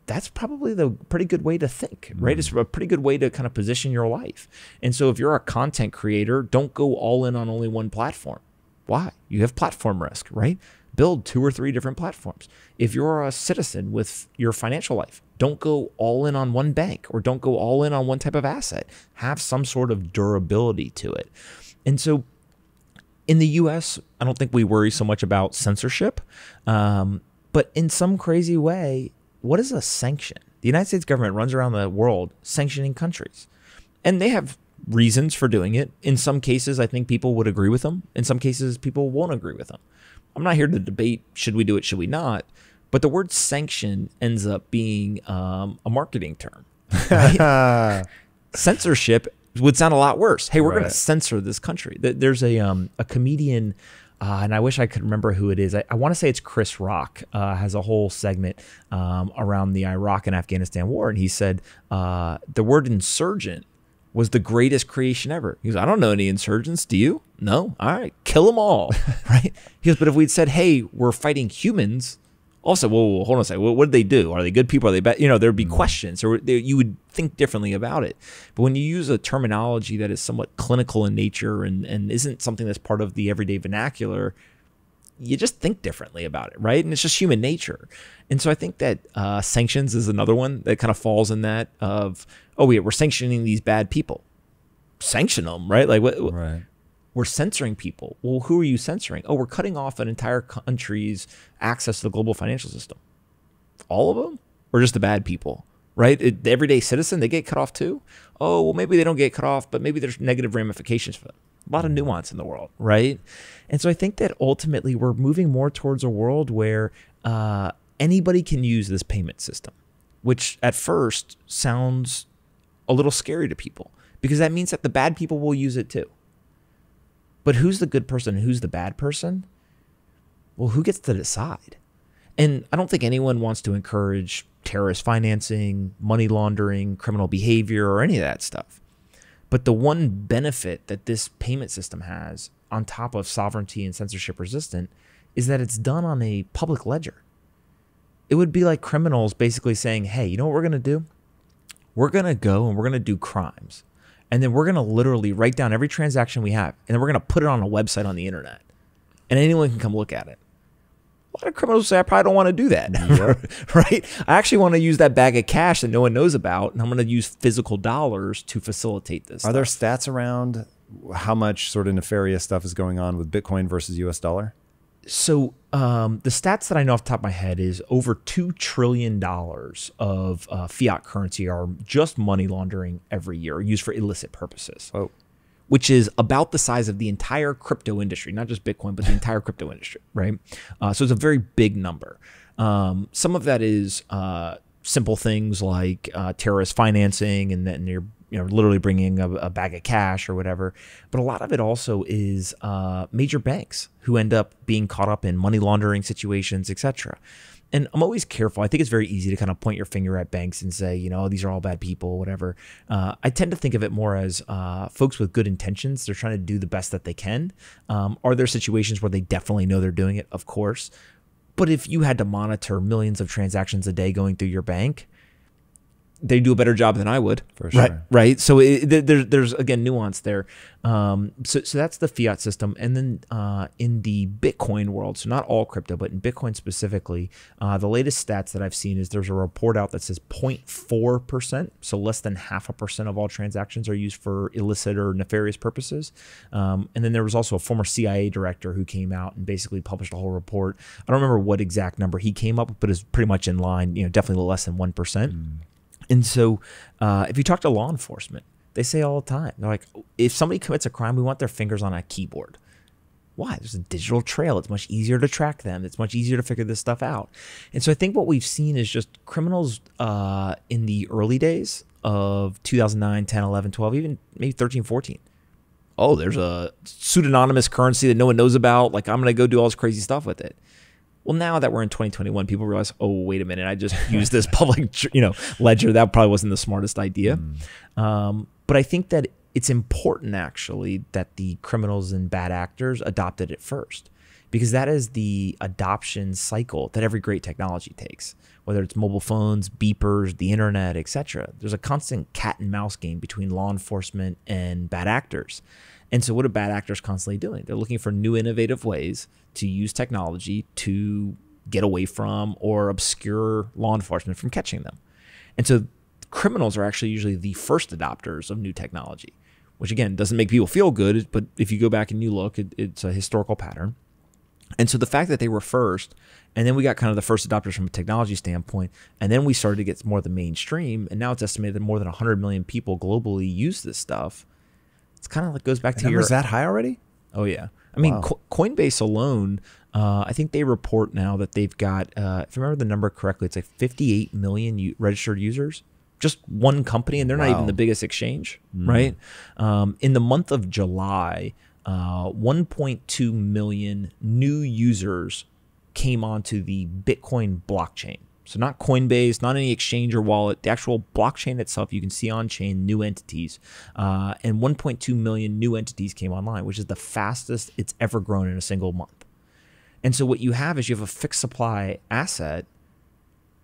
that's probably the pretty good way to think, right? It's a pretty good way to kind of position your life. And so if you're a content creator, don't go all in on only one platform. Why? You have platform risk, right? Build 2 or 3 different platforms. If you're a citizen with your financial life, don't go all in on one bank or don't go all in on one type of asset. Have some sort of durability to it. And so in the US, I don't think we worry so much about censorship, but in some crazy way, what is a sanction? The United States government runs around the world sanctioning countries, and they have reasons for doing it. In some cases, I think people would agree with them. In some cases, people won't agree with them. I'm not here to debate, should we do it, should we not? But the word sanction ends up being a marketing term. Right? Censorship would sound a lot worse. Hey, we're going to censor this country. There's a comedian, and I wish I could remember who it is. I want to say it's Chris Rock, has a whole segment around the Iraq and Afghanistan war. And he said the word insurgent was the greatest creation ever. He goes, I don't know any insurgents. Do you? No? All right, kill them all. Right? He goes, but if we'd said, hey, we're fighting humans, also, whoa, hold on a second. What did they do? Are they good people? Are they bad? You know, there'd be questions, or you would think differently about it. But when you use a terminology that is somewhat clinical in nature and isn't something that's part of the everyday vernacular, you just think differently about it, right? And it's just human nature. And so I think that sanctions is another one that kind of falls in that of, oh, yeah, we're sanctioning these bad people. Sanction them, right? Like what? Right. We're censoring people. Well, who are you censoring? Oh, we're cutting off an entire country's access to the global financial system. All of them? Or just the bad people, right? The everyday citizen, they get cut off too? Oh, well, maybe they don't get cut off, but maybe there's negative ramifications for them. A lot of nuance in the world, right? And so I think that ultimately we're moving more towards a world where anybody can use this payment system, which at first sounds a little scary to people because that means that the bad people will use it too. But who's the good person and who's the bad person? Well, who gets to decide? And I don't think anyone wants to encourage terrorist financing, money laundering, criminal behavior, or any of that stuff. But the one benefit that this payment system has on top of sovereignty and censorship resistant is that it's done on a public ledger. It would be like criminals basically saying, hey, you know what we're going to do? We're going to go and we're going to do crimes. And then we're going to literally write down every transaction we have. And then we're going to put it on a website on the internet. And anyone can come look at it. A lot of criminals say, I probably don't want to do that. Yep. Right? I actually want to use that bag of cash that no one knows about. And I'm going to use physical dollars to facilitate this. Are there stats around how much sort of nefarious stuff is going on with Bitcoin versus US dollar? So the stats that I know off the top of my head is over $2 trillion of fiat currency are just money laundering every year, used for illicit purposes, which is about the size of the entire crypto industry, not just Bitcoin, but the entire crypto industry, right? So it's a very big number. Some of that is simple things like terrorist financing, and then you're literally bringing a bag of cash or whatever. But a lot of it also is major banks who end up being caught up in money laundering situations, et cetera. And I'm always careful. I think it's very easy to kind of point your finger at banks and say, these are all bad people, whatever. I tend to think of it more as folks with good intentions. They're trying to do the best that they can. Are there situations where they definitely know they're doing it? Of course. But if you had to monitor millions of transactions a day going through your bank, they do a better job than I would. For sure. Right. So there's again, nuance there. So that's the fiat system. And then in the Bitcoin world, so not all crypto, but in Bitcoin specifically, the latest stats that I've seen is there's a report out that says 0.4%. So less than 0.5% of all transactions are used for illicit or nefarious purposes. And then there was also a former CIA director who came out and basically published a whole report. I don't remember what exact number he came up with, but it's pretty much in line, definitely less than 1%. And so if you talk to law enforcement, they say all the time, they're like, if somebody commits a crime, we want their fingers on a keyboard. Why? There's a digital trail. It's much easier to track them. It's much easier to figure this stuff out. And so I think what we've seen is just criminals in the early days of 2009, 10, 11, 12, even maybe 13, 14. Oh, there's a pseudonymous currency that no one knows about. Like, I'm going to go do all this crazy stuff with it. Well, now that we're in 2021, people realize, oh, wait a minute, I just used this public, ledger. That probably wasn't the smartest idea. But I think that it's important, actually, that the criminals and bad actors adopted it first. because that is the adoption cycle that every great technology takes, whether it's mobile phones, beepers, the internet, etc. There's a constant cat and mouse game between law enforcement and bad actors. And so what are bad actors constantly doing? They're looking for new innovative ways to use technology to get away from or obscure law enforcement from catching them. And so criminals are actually usually the first adopters of new technology, which again, doesn't make people feel good, but if you go back and you look, it's a historical pattern. And so the fact that they were first, and then we got kind of the first adopters from a technology standpoint, and then we started to get more of the mainstream, and now it's estimated that more than 100 million people globally use this stuff. It's kind of like goes back to your... Is that high already? Oh, yeah. I mean, Wow. Coinbase alone, I think they report now that they've got, if I remember the number correctly, it's like 58 million registered users. Just one company, and they're not even the biggest exchange, right? In the month of July, 1.2 million new users came onto the Bitcoin blockchain. So not Coinbase, not any exchange or wallet, the actual blockchain itself. You can see on-chain new entities. And 1.2 million new entities came online, which is the fastest it's ever grown in a single month. And so what you have is you have a fixed supply asset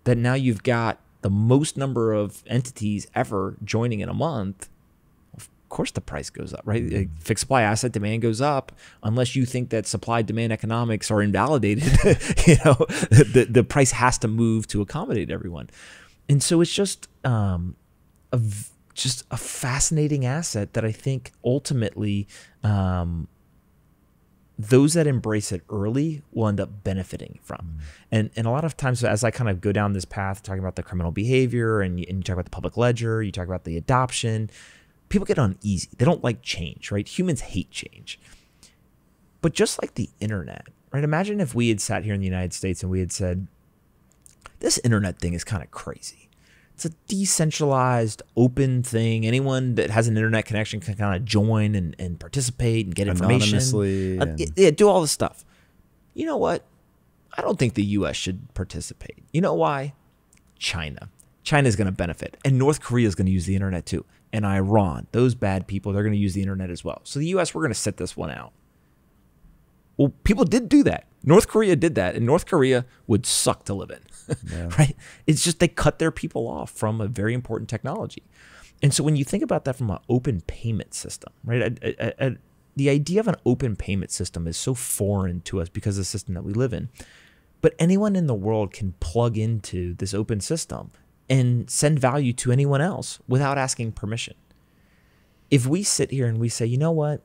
that now you've got the most number of entities ever joining in a month. Of course the price goes up, right? Like, fixed supply asset demand goes up. Unless you think that supply demand economics are invalidated, the price has to move to accommodate everyone. And so it's just a fascinating asset that I think ultimately those that embrace it early will end up benefiting from. And a lot of times, as I kind of go down this path, talking about the criminal behavior, and you talk about the public ledger, you talk about the adoption, people get uneasy. They don't like change, right? Humans hate change. But just like the internet, right? Imagine if we had sat here in the United States and we had said, this internet thing is kind of crazy. It's a decentralized, open thing. Anyone that has an internet connection can kind of join and participate and get information. Anonymously. Yeah, do all this stuff. You know what? I don't think the U.S. should participate. You know why? China. China's going to benefit. And North Korea is going to use the internet too. And Iran, those bad people, they're going to use the internet as well. So the U.S., we're going to sit this one out. Well, people did do that. North Korea did that, and North Korea would suck to live in, right? It's just they cut their people off from a very important technology. And so when you think about that from an open payment system, right? The idea of an open payment system is so foreign to us because of the system that we live in. But anyone in the world can plug into this open system and send value to anyone else without asking permission. If we sit here and we say, you know what?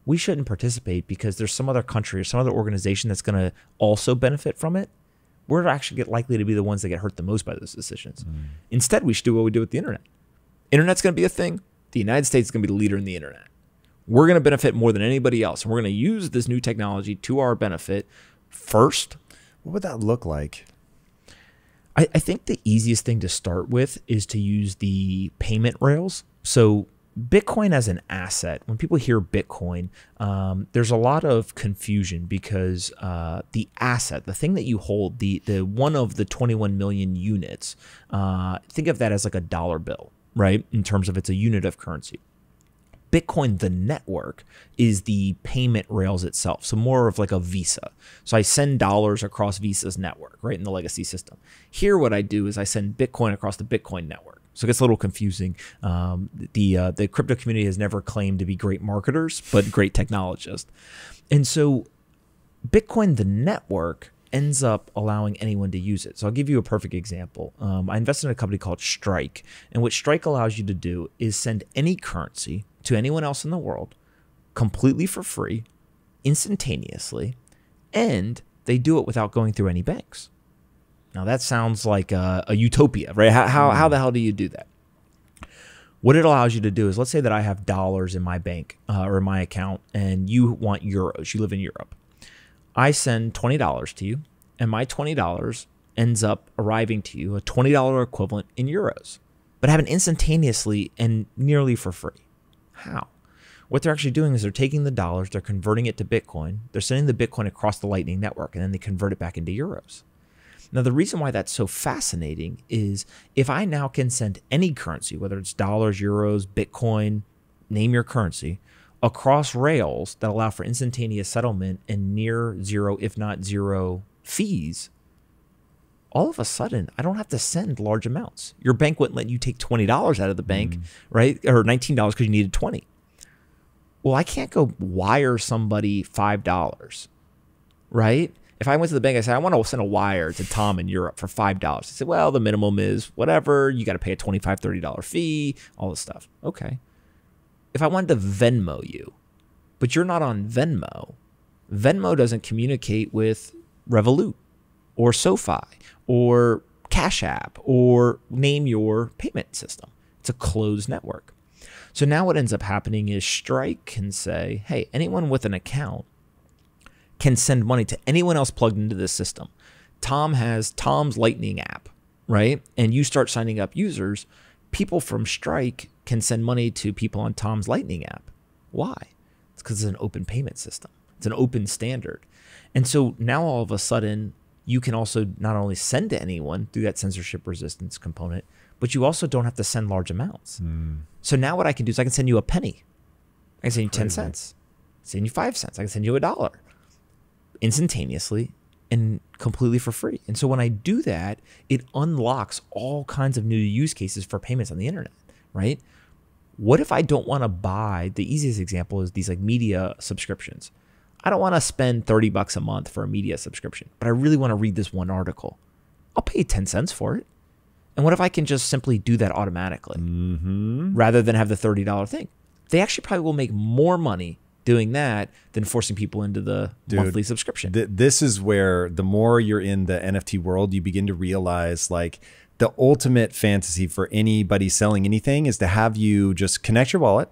We shouldn't participate because there's some other country or some other organization that's going to also benefit from it, we're actually likely to be the ones that get hurt the most by those decisions. Instead, we should do what we do with the internet. Internet's going to be a thing. The United States is going to be the leader in the internet. We're going to benefit more than anybody else. And we're going to use this new technology to our benefit first. What would that look like? I think the easiest thing to start with is to use the payment rails. So Bitcoin as an asset, when people hear Bitcoin, there's a lot of confusion because the asset, the thing that you hold, the one of the 21 million units, think of that as like a dollar bill, right? In terms of it's a unit of currency. Bitcoin, the network, is the payment rails itself. So more of like a Visa. So I send dollars across Visa's network, right, in the legacy system. Here, what I do is I send Bitcoin across the Bitcoin network. So it gets a little confusing. The crypto community has never claimed to be great marketers, but great technologists. And so Bitcoin, the network, ends up allowing anyone to use it. So I'll give you a perfect example. I invested in a company called Strike. And what Strike allows you to do is send any currency to anyone else in the world completely for free, instantaneously, and they do it without going through any banks. Now that sounds like a utopia, right? How the hell do you do that? What it allows you to do is, let's say that I have dollars in my bank or in my account, and you want euros. You live in Europe. I send $20 to you, and my $20 ends up arriving to you, a $20 equivalent in euros, but happen instantaneously and nearly for free. How? What they're actually doing is they're taking the dollars, they're converting it to Bitcoin, they're sending the Bitcoin across the Lightning Network, and then they convert it back into euros. Now, the reason why that's so fascinating is if I now can send any currency, whether it's dollars, euros, Bitcoin, name your currency, across rails that allow for instantaneous settlement and near zero, if not zero, fees, all of a sudden, I don't have to send large amounts. Your bank wouldn't let you take $20 out of the bank, right? Or $19 because you needed 20. Well, I can't go wire somebody $5, right? If I went to the bank, I said, I want to send a wire to Tom in Europe for $5. I said, well, the minimum is whatever. You got to pay a $25, $30 fee, all this stuff. Okay. If I wanted to Venmo you, but you're not on Venmo, Venmo doesn't communicate with Revolut or SoFi or Cash App or name your payment system. It's a closed network. So now what ends up happening is Strike can say, hey, anyone with an account can send money to anyone else plugged into this system. Tom has Tom's Lightning app, right? And you start signing up users. People from Strike can send money to people on Tom's Lightning app. Why? It's because it's an open payment system. It's an open standard. And so now all of a sudden, you can also not only send to anyone through that censorship resistance component, but you also don't have to send large amounts. So now what I can do is I can send you a penny. I can send you 10 cents. I can send you 5 cents. I can send you $1 instantaneously and completely for free. And so when I do that, it unlocks all kinds of new use cases for payments on the internet, right? What if I don't want to buy, the easiest example is these like media subscriptions. I don't want to spend $30 a month for a media subscription, but I really want to read this one article. I'll pay 10 cents for it. And what if I can just simply do that automatically rather than have the $30 thing? They actually probably will make more money doing that than forcing people into the monthly subscription. This is where the more you're in the NFT world, you begin to realize like the ultimate fantasy for anybody selling anything is to have you just connect your wallet.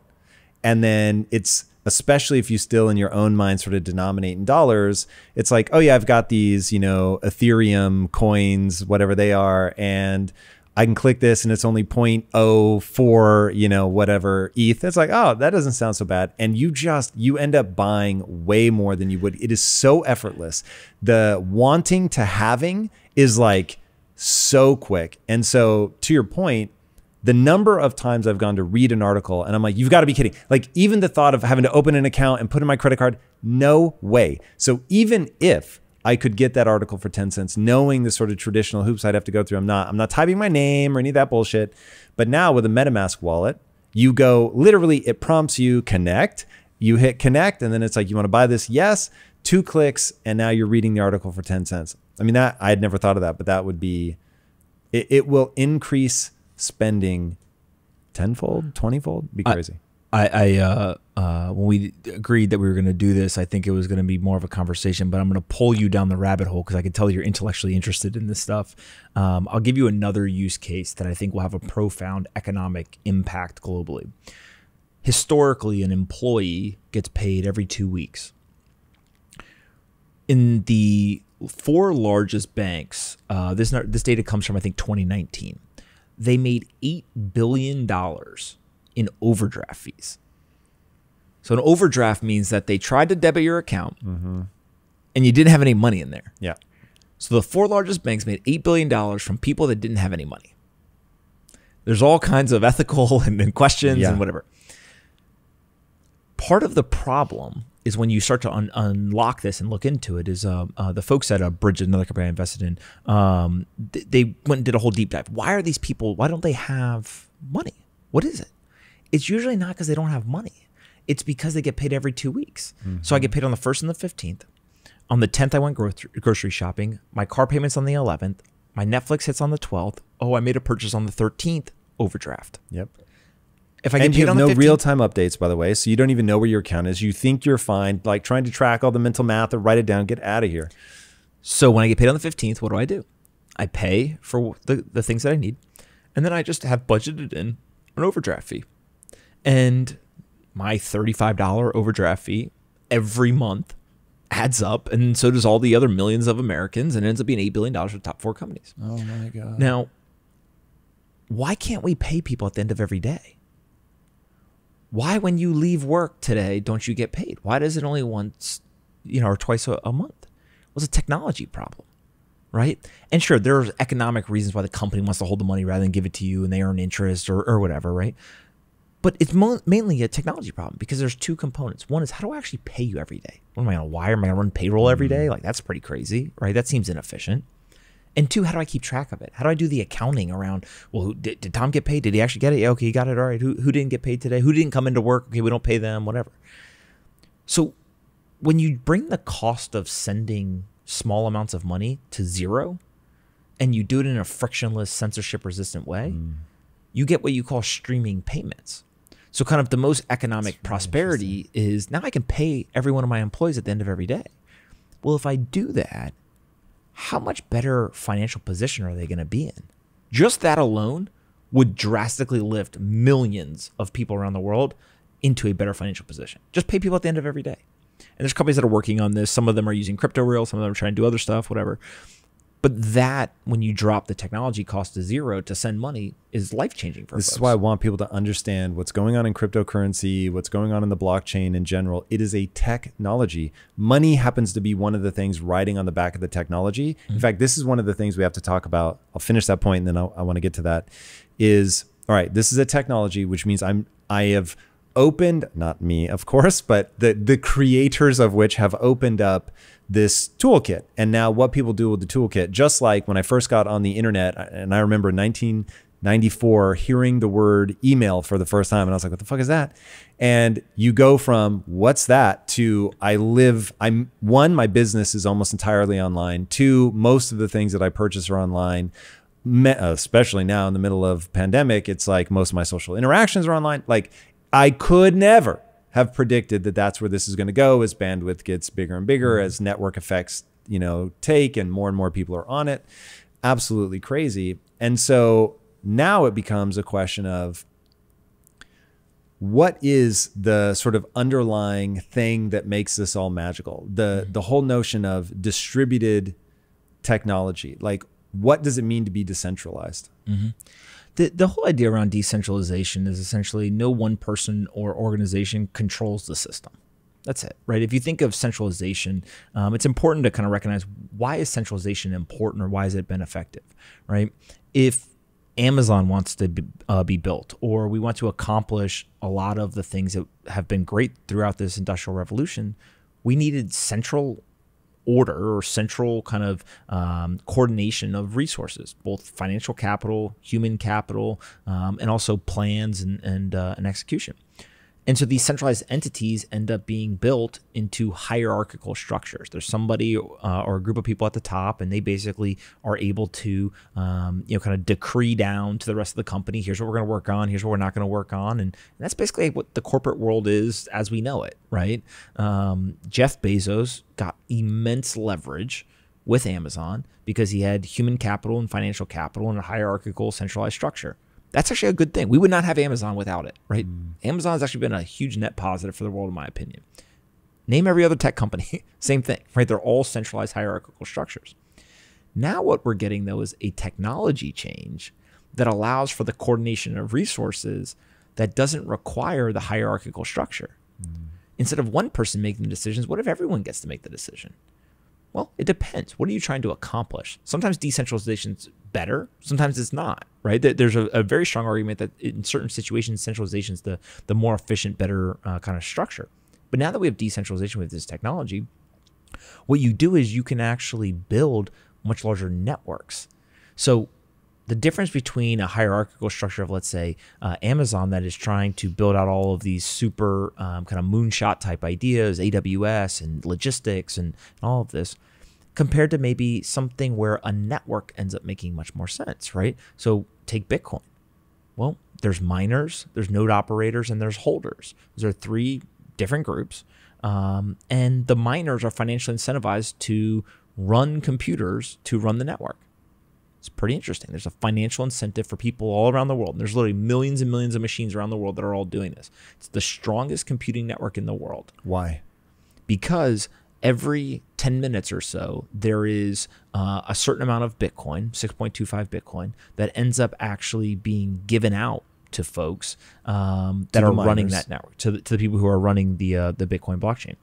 And then it's, especially if you still in your own mind sort of denominate in dollars, it's like, oh yeah, I've got these, you know, Ethereum coins, whatever they are, and I can click this and it's only 0.04, you know, whatever ETH. It's like, oh, that doesn't sound so bad. And you end up buying way more than you would. It is so effortless. The wanting to having is like so quick. And so to your point, the number of times I've gone to read an article and I'm like, you've got to be kidding. Like even the thought of having to open an account and put in my credit card, no way. So even if I could get that article for 10 cents, knowing the sort of traditional hoops I'd have to go through, I'm not typing my name or any of that bullshit. But now with a MetaMask wallet, you go, literally it prompts you connect, you hit connect, and then it's like, you want to buy this? Yes, 2 clicks. And now you're reading the article for 10 cents. I mean, that I had never thought of that, but that would be, it will increase spending tenfold, 20-fold, be crazy. When we agreed that we were going to do this, I think it was going to be more of a conversation, but I'm going to pull you down the rabbit hole because I can tell you're intellectually interested in this stuff. I'll give you another use case that I think will have a profound economic impact globally. Historically, an employee gets paid every 2 weeks. In the 4 largest banks, this data comes from, I think, 2019. They made $8 billion in overdraft fees. So an overdraft means that they tried to debit your account and you didn't have any money in there. Yeah. So the 4 largest banks made $8 billion from people that didn't have any money. There's all kinds of ethical and questions and whatever. Part of the problem is when you start to unlock this and look into it is the folks at Bridge, another company I invested in, they went and did a whole deep dive. Why are these people, why don't they have money? What is it? It's usually not because they don't have money. It's because they get paid every 2 weeks. So I get paid on the 1st and the 15th. On the 10th, I went grocery shopping. My car payment's on the 11th. My Netflix hits on the 12th. Oh, I made a purchase on the 13th. Overdraft. Yep. If I get and paid you have on the no 15th, real-time updates, by the way, so you don't even know where your account is. You think you're fine, like trying to track all the mental math or write it down, get out of here. So when I get paid on the 15th, what do? I pay for the things that I need, and then I just have budgeted in an overdraft fee. And my $35 overdraft fee every month adds up, and so does all the other millions of Americans, and it ends up being $8 billion for the top 4 companies. Oh my God. Now, why can't we pay people at the end of every day? Why, when you leave work today, don't you get paid? Why does it only once, or twice a month? Well, it's a technology problem, right? And sure, there's economic reasons why the company wants to hold the money rather than give it to you and they earn interest or whatever, right? But it's mainly a technology problem because there's two components. One is, how do I actually pay you every day? What am I going to wire? Am I going to run payroll every day? Like, that's pretty crazy, right? That seems inefficient. And two, how do I keep track of it? How do I do the accounting around, well, did Tom get paid? Did he actually get it? Yeah, okay, he got it. All right. Who didn't get paid today? Who didn't come into work? Okay, we don't pay them, whatever. So when you bring the cost of sending small amounts of money to zero, and you do it in a frictionless, censorship-resistant way, you get what you call streaming payments. So kind of the most economic prosperity is now I can pay every one of my employees at the end of every day. Well, if I do that, how much better financial position are they going to be in? Just that alone would drastically lift millions of people around the world into a better financial position. Just pay people at the end of every day. And there's companies that are working on this. Some of them are using crypto real, some of them are trying to do other stuff, whatever. But that, when you drop the technology cost to zero to send money, is life-changing for folks. This is why I want people to understand what's going on in cryptocurrency, what's going on in the blockchain in general. It is a technology. Money happens to be one of the things riding on the back of the technology. In fact, this is one of the things we have to talk about. I'll finish that point, and then I want to get to that. Is, all right, this is a technology, which means I have opened, not me, of course, but the creators of which have opened up this toolkit. And now what people do with the toolkit, just like when I first got on the internet, and I remember 1994 hearing the word email for the first time, and I was like, what the fuck is that? And you go from what's that to one, my business is almost entirely online. Two, most of the things that I purchase are online. Especially now in the middle of pandemic, it's like most of my social interactions are online. Like, I could never have predicted that that's where this is going to go as bandwidth gets bigger and bigger, as network effects, take, and more people are on it. Absolutely crazy. And so now it becomes a question of what is the sort of underlying thing that makes this all magical? The whole notion of distributed technology. Like, what does it mean to be decentralized? The whole idea around decentralization is essentially no one person or organization controls the system. That's it, right? If you think of centralization, it's important to kind of recognize, why is centralization important, or why has it been effective, right? If Amazon wants to be built, or we want to accomplish a lot of the things that have been great throughout this industrial revolution, we needed central order or central kind of coordination of resources, both financial capital, human capital, and also plans and execution. And so these centralized entities end up being built into hierarchical structures. There's somebody or a group of people at the top, and they basically are able to, kind of decree down to the rest of the company, here's what we're going to work on, here's what we're not going to work on. And that's basically what the corporate world is as we know it, right? Jeff Bezos got immense leverage with Amazon because he had human capital and financial capital in a hierarchical centralized structure. That's actually a good thing. We would not have Amazon without it, right? Amazon has actually been a huge net positive for the world, in my opinion. Name every other tech company, same thing, right? They're all centralized hierarchical structures. Now what we're getting, though, is a technology change that allows for the coordination of resources that doesn't require the hierarchical structure. Instead of one person making the decisions, what if everyone gets to make the decision? Well, it depends. What are you trying to accomplish? Sometimes decentralization's better. Sometimes it's not, right? There's a very strong argument that in certain situations, centralization is the more efficient, better kind of structure. But now that we have decentralization with this technology, what you do is you can actually build much larger networks. So the difference between a hierarchical structure of, let's say, Amazon that is trying to build out all of these super kind of moonshot type ideas, AWS and logistics and all of this, compared to maybe something where a network ends up making much more sense, right? So take Bitcoin. Well, there's miners, there's node operators, and there's holders. Those are three different groups. And the miners are financially incentivized to run computers to run the network. It's pretty interesting. There's a financial incentive for people all around the world. And there's literally millions and millions of machines around the world that are all doing this. It's the strongest computing network in the world. Why? Because every 10 minutes or so, there is a certain amount of Bitcoin, 6.25 Bitcoin, that ends up actually being given out to folks that are running that network, to the people who are running the Bitcoin blockchain.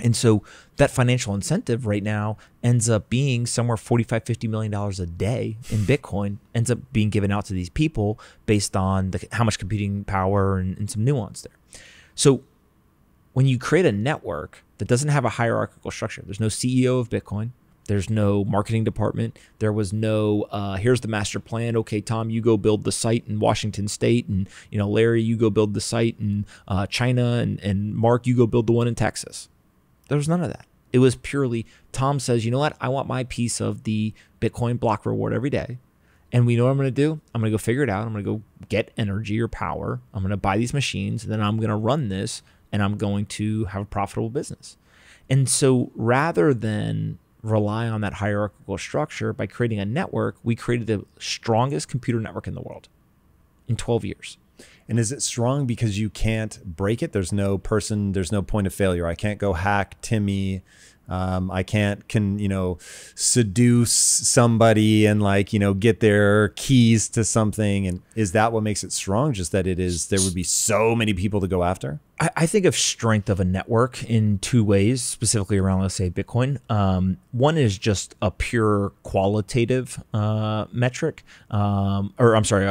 And so that financial incentive right now ends up being somewhere $45-50 million a day in Bitcoin ends up being given out to these people based on how much computing power and some nuance there. So when you create a network that doesn't have a hierarchical structure, there's no CEO of Bitcoin, there's no marketing department, there was no, here's the master plan. Okay, Tom, you go build the site in Washington State, and Larry, you go build the site in China, and Mark, you go build the one in Texas. There was none of that. It was purely Tom says, you know what? I want my piece of the Bitcoin block reward every day. And we know what I'm going to do? I'm going to go figure it out. I'm going to go get energy or power. I'm going to buy these machines, and then I'm going to run this, and I'm going to have a profitable business. And so rather than rely on that hierarchical structure, by creating a network, we created the strongest computer network in the world in 12 years. And is it strong because you can't break it? There's no point of failure. I can't go hack Timmy. I can seduce somebody and get their keys to something. And is that what makes it strong? Just that there would be so many people to go after? I think of strength of a network in two ways, specifically around, let's say, Bitcoin. One is just a pure qualitative metric, a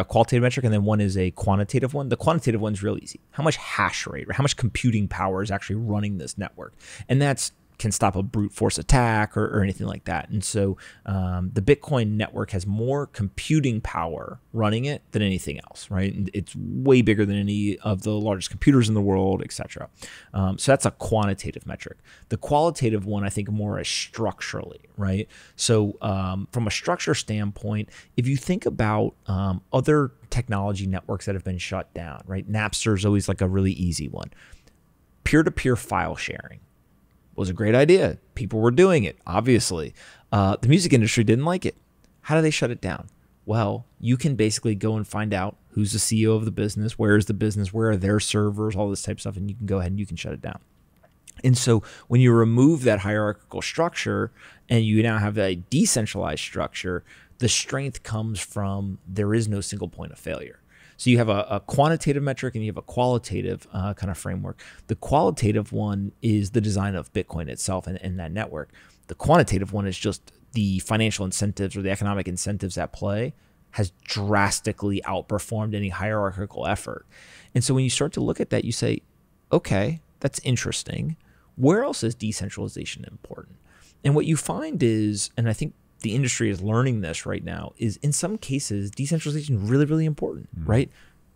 qualitative metric, and then one is a quantitative one. The quantitative one's real easy. How much hash rate, or how much computing power is actually running this network? And that's can stop a brute force attack or anything like that. And so the Bitcoin network has more computing power running it than anything else, right? And it's way bigger than any of the largest computers in the world, et cetera. So that's a quantitative metric. The qualitative one, I think, more is structurally, right? So from a structure standpoint, if you think about other technology networks that have been shut down, right? Napster is always like a really easy one. Peer-to-peer file sharing was a great idea. People were doing it, obviously. The music industry didn't like it. How do they shut it down? Well, you can basically go and find out who's the CEO of the business, where is the business, where are their servers, all this type of stuff, and you can go ahead and you can shut it down. And so when you remove that hierarchical structure and you now have a decentralized structure, the strength comes from there is no single point of failure. So you have a quantitative metric and you have a qualitative kind of framework. The qualitative one is the design of Bitcoin itself and that network. The quantitative one is just the financial incentives or the economic incentives at play has drastically outperformed any hierarchical effort. And so when you start to look at that, you say, okay, that's interesting. Where else is decentralization important? And what you find is, and I think the industry is learning this right now, is in some cases, decentralization is really, really important, right?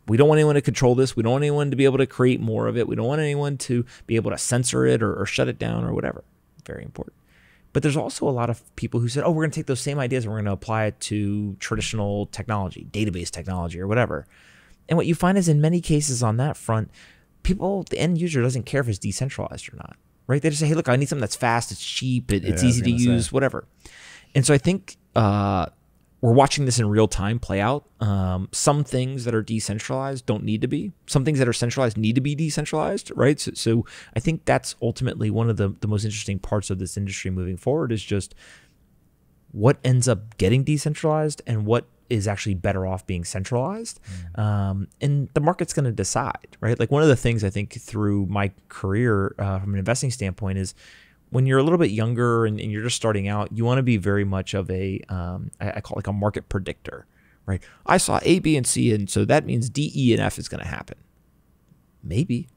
We don't want anyone to control this. We don't want anyone to be able to create more of it. We don't want anyone to be able to censor it or shut it down or whatever. Very important. But there's also a lot of people who said, oh, we're going to take those same ideas and we're going to apply it to traditional technology, database technology or whatever. And what you find is in many cases on that front, people, the end user doesn't care if it's decentralized or not, right? They just say, hey, look, I need something that's fast, it's cheap, it's easy to use, whatever. And so I think we're watching this in real time play out. Some things that are decentralized don't need to be. Some things that are centralized need to be decentralized, right? So I think that's ultimately one of the most interesting parts of this industry moving forward is just what ends up getting decentralized and what is actually better off being centralized. And the market's going to decide, right? Like one of the things I think through my career from an investing standpoint is when you're a little bit younger and you're just starting out, you want to be very much of a, I call it like a market predictor, right? I saw A, B, and C, and so that means D, E, and F is going to happen. Maybe.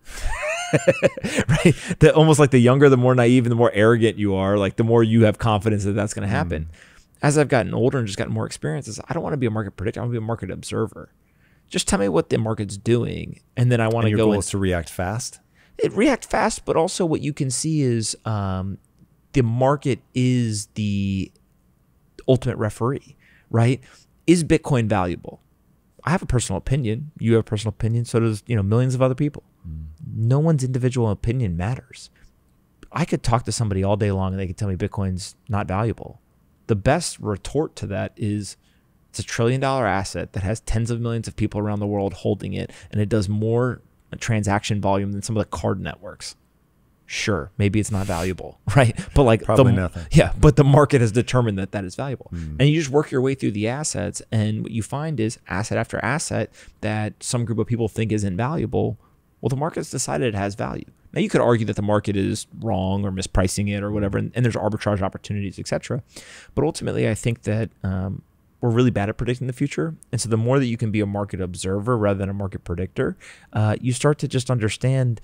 Right? Almost like the younger, the more naive, and the more arrogant you are, like the more you have confidence that that's going to happen. As I've gotten older and just gotten more experiences, I don't want to be a market predictor. I want to be a market observer. Just tell me what the market's doing, and then I want to go. Your goal is to react fast? It react fast, but also what you can see is the market is the ultimate referee, right? Is Bitcoin valuable? I have a personal opinion. You have a personal opinion. So does millions of other people. No one's individual opinion matters. I could talk to somebody all day long and they could tell me Bitcoin's not valuable. The best retort to that is it's $1 trillion asset that has tens of millions of people around the world holding it, and it does more transaction volume than some of the card networks. Sure, maybe it's not valuable, right? But like probably nothing. Yeah, but the market has determined that that is valuable. And you just work your way through the assets, and what you find is asset after asset that some group of people think isn't valuable. Well, the market's decided it has value. Now, you could argue that the market is wrong or mispricing it or whatever, and there's arbitrage opportunities, etc. But ultimately, I think that we're really bad at predicting the future. And so the more that you can be a market observer rather than a market predictor, you start to just understand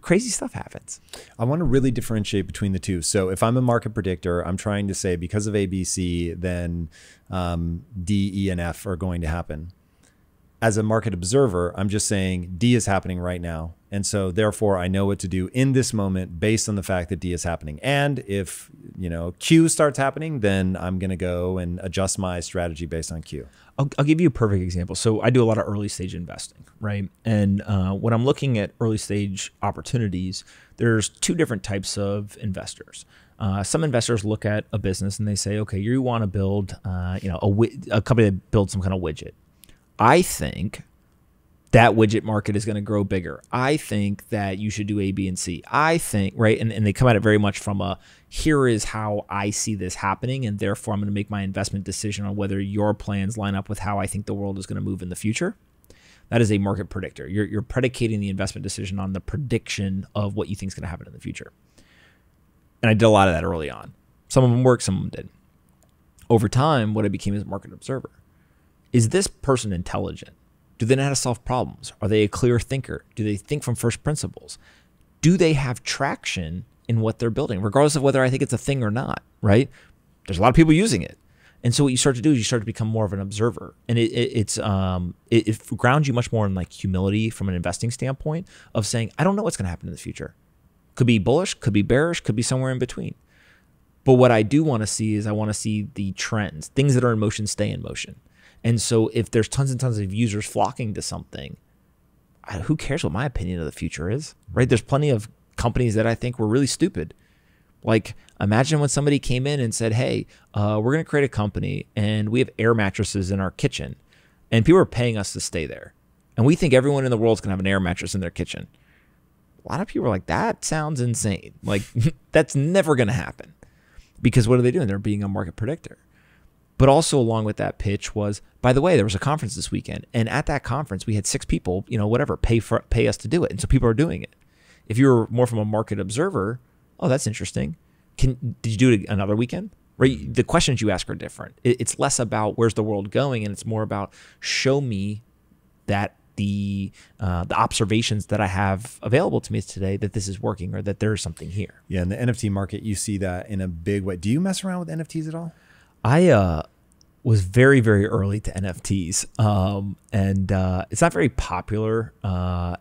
crazy stuff happens. I want to really differentiate between the two. So if I'm a market predictor, I'm trying to say because of ABC, then D, E, and F are going to happen. As a market observer, I'm just saying D is happening right now. And so therefore I know what to do in this moment based on the fact that D is happening. And if, Q starts happening, then I'm going to go and adjust my strategy based on Q. I'll give you a perfect example. So I do a lot of early stage investing, right? And when I'm looking at early stage opportunities, there's two different types of investors. Some investors look at a business and they say, okay, you want to build, a company that builds some kind of widget. I think that widget market is going to grow bigger. I think that you should do A, B, and C. I think, right? And they come at it very much from here is how I see this happening, and therefore I'm going to make my investment decision on whether your plans line up with how I think the world is going to move in the future. That is a market predictor. You're predicating the investment decision on the prediction of what you think is going to happen in the future. And I did a lot of that early on. Some of them worked, some of them didn't. Over time, what I became is a market observer. Is this person intelligent? Do they know how to solve problems? Are they a clear thinker? Do they think from first principles? Do they have traction in what they're building, regardless of whether I think it's a thing or not, right? There's a lot of people using it. And so what you start to do is you start to become more of an observer. And it grounds you much more in like humility from an investing standpoint of saying, I don't know what's going to happen in the future. Could be bullish, could be bearish, could be somewhere in between. But what I do want to see is I want to see the trends. Things that are in motion stay in motion. And so if there's tons and tons of users flocking to something, who cares what my opinion of the future is, right? There's plenty of companies that I think were really stupid. Like imagine when somebody came in and said, hey, we're going to create a company and we have air mattresses in our kitchen and people are paying us to stay there. And we think everyone in the world is going to have an air mattress in their kitchen. A lot of people are like, that sounds insane. Like that's never going to happen. Because what are they doing? They're being a market predictor. But also along with that pitch was, by the way, there was a conference this weekend. And at that conference, we had 6 people, pay us to do it. And so people are doing it. If you're more from a market observer, oh, that's interesting. Did you do it another weekend? Right? The questions you ask are different. It's less about where's the world going, and it's more about show me that the observations that I have available to me today that this is working or that there's something here. Yeah, in the NFT market, you see that in a big way. Do you mess around with NFTs at all? I was very, very early to NFTs, and it's not very popular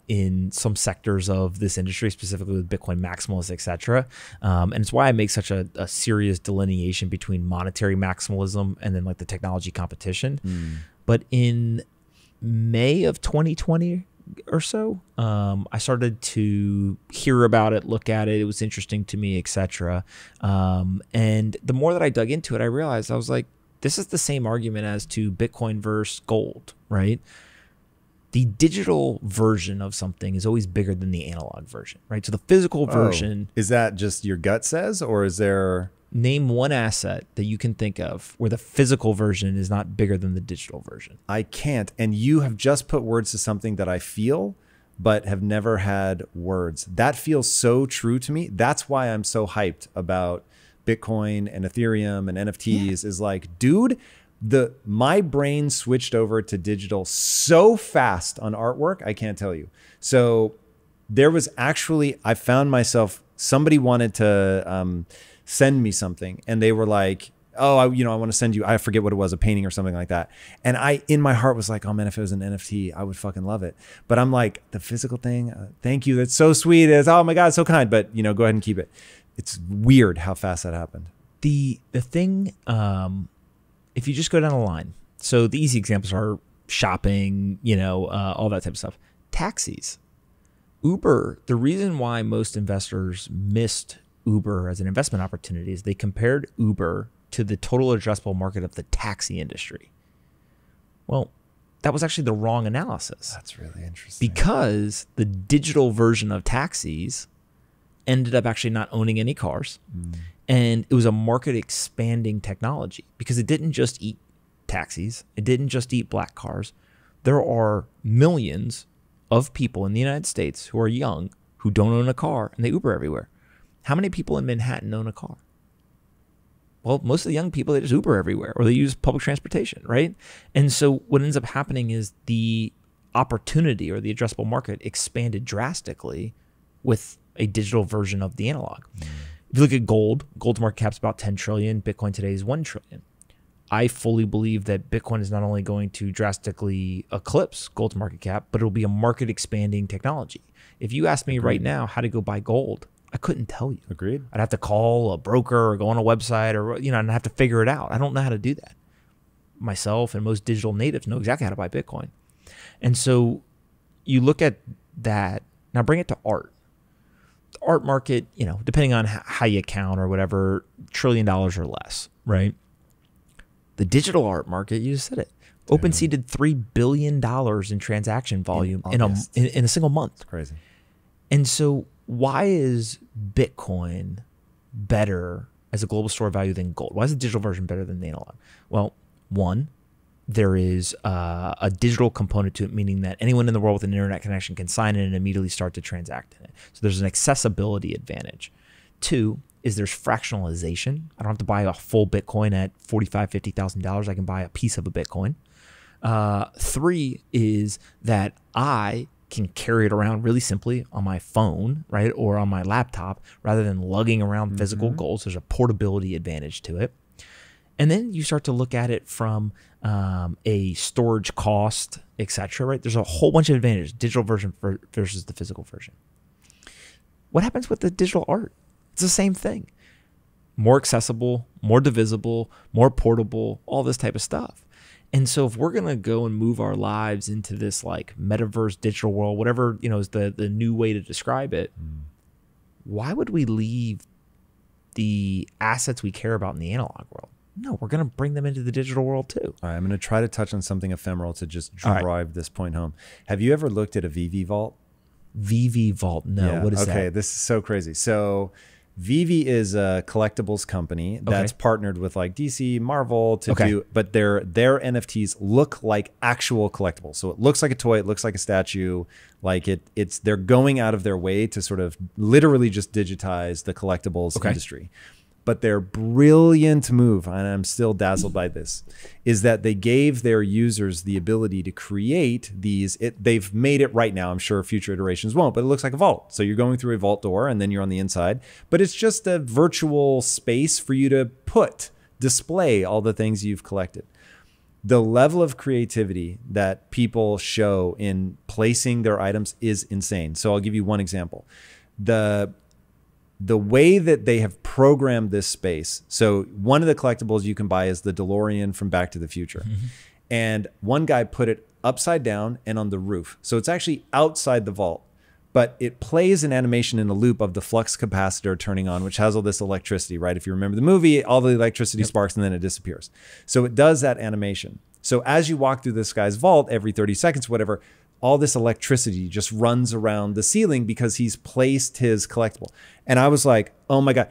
in some sectors of this industry, specifically with Bitcoin maximalists, etc. And it's why I make such a serious delineation between monetary maximalism and then like the technology competition. But in May of 2020 or so, I started to hear about it, look at it. It was interesting to me, etc. And the more that I dug into it, I realized I was like, this is the same argument as to Bitcoin versus gold, right? The digital version of something is always bigger than the analog version, right? So the physical version. Is that just your gut says, or is there? Name one asset that you can think of where the physical version is not bigger than the digital version. I can't. And you have just put words to something that I feel, but have never had words. That feels so true to me. That's why I'm so hyped about Bitcoin and Ethereum and NFTs. Is like, dude, my brain switched over to digital so fast on artwork, I can't tell you. So there was actually, I found myself, somebody wanted to send me something and they were like, oh, I want to send you, I forget what it was, a painting or something like that. And I, in my heart was like, oh man, if it was an NFT, I would fucking love it. But I'm like, the physical thing, thank you. That's so sweet. It's, oh my God, so kind. But go ahead and keep it. It's weird how fast that happened. The thing, if you just go down the line, so the easy examples are shopping, all that type of stuff. Taxis. Uber, the reason why most investors missed Uber as an investment opportunity is they compared Uber to the total addressable market of the taxi industry. Well, that was actually the wrong analysis. That's really interesting. Because the digital version of taxis ended up actually not owning any cars. And it was a market expanding technology because it didn't just eat taxis. It didn't just eat black cars. There are millions of people in the United States who are young who don't own a car and they Uber everywhere. How many people in Manhattan own a car? Well, most of the young people, they just Uber everywhere or they use public transportation, right? And so what ends up happening is the opportunity or the addressable market expanded drastically with a digital version of the analog. If you look at gold's market cap's about 10 trillion. Bitcoin today is 1 trillion. I fully believe that Bitcoin is not only going to drastically eclipse gold's market cap, but it'll be a market expanding technology. If you ask me right now how to go buy gold, I couldn't tell you. Agreed. I'd have to call a broker or go on a website or, and I'd have to figure it out. I don't know how to do that. Myself and most digital natives know exactly how to buy Bitcoin. And so you look at that, now bring it to art. The art market, depending on how you count or whatever, $1 trillion or less, right? The digital art market, you just said it. OpenSea did $3 billion in transaction volume in a single month. It's crazy. And so why is Bitcoin better as a global store of value than gold? Why is the digital version better than the analog? Well, one, there is a digital component to it, meaning that anyone in the world with an internet connection can sign in and immediately start to transact in it. So there's an accessibility advantage. Two is there's fractionalization. I don't have to buy a full Bitcoin at $45,000, $50,000. I can buy a piece of a Bitcoin. Three is that I can carry it around really simply on my phone, right, or on my laptop rather than lugging around physical gold. So there's a portability advantage to it. And then you start to look at it from a storage cost, etc. Right? There's a whole bunch of advantages, digital version versus the physical version. What happens with the digital art? It's the same thing. More accessible, more divisible, more portable, all this type of stuff. And so if we're going to go and move our lives into this like metaverse digital world, whatever, is the new way to describe it, why would we leave the assets we care about in the analog world? No, we're going to bring them into the digital world too. All right, I'm going to try to touch on something ephemeral to just drive this point home. Have you ever looked at a VV Vault? VV Vault? No, yeah, what is that? Okay, this is so crazy. So VV is a collectibles company that's partnered with like DC, Marvel to do, but their NFTs look like actual collectibles. So it looks like a toy, it looks like a statue, like they're going out of their way to sort of literally just digitize the collectibles industry. But their brilliant move, and I'm still dazzled by this, is that they gave their users the ability to create these. They've made it right now. I'm sure future iterations won't, but it looks like a vault. So you're going through a vault door and then you're on the inside, but it's just a virtual space for you to display all the things you've collected. The level of creativity that people show in placing their items is insane. So I'll give you one example. The way that they have programmed this space. So one of the collectibles you can buy is the DeLorean from Back to the Future. And one guy put it upside down and on the roof. So it's actually outside the vault, but it plays an animation in a loop of the flux capacitor turning on, which has all this electricity, right? If you remember the movie, all the electricity sparks and then it disappears. So it does that animation. So as you walk through this guy's vault every 30 seconds, whatever, all this electricity just runs around the ceiling because he's placed his collectible. And I was like, oh my God,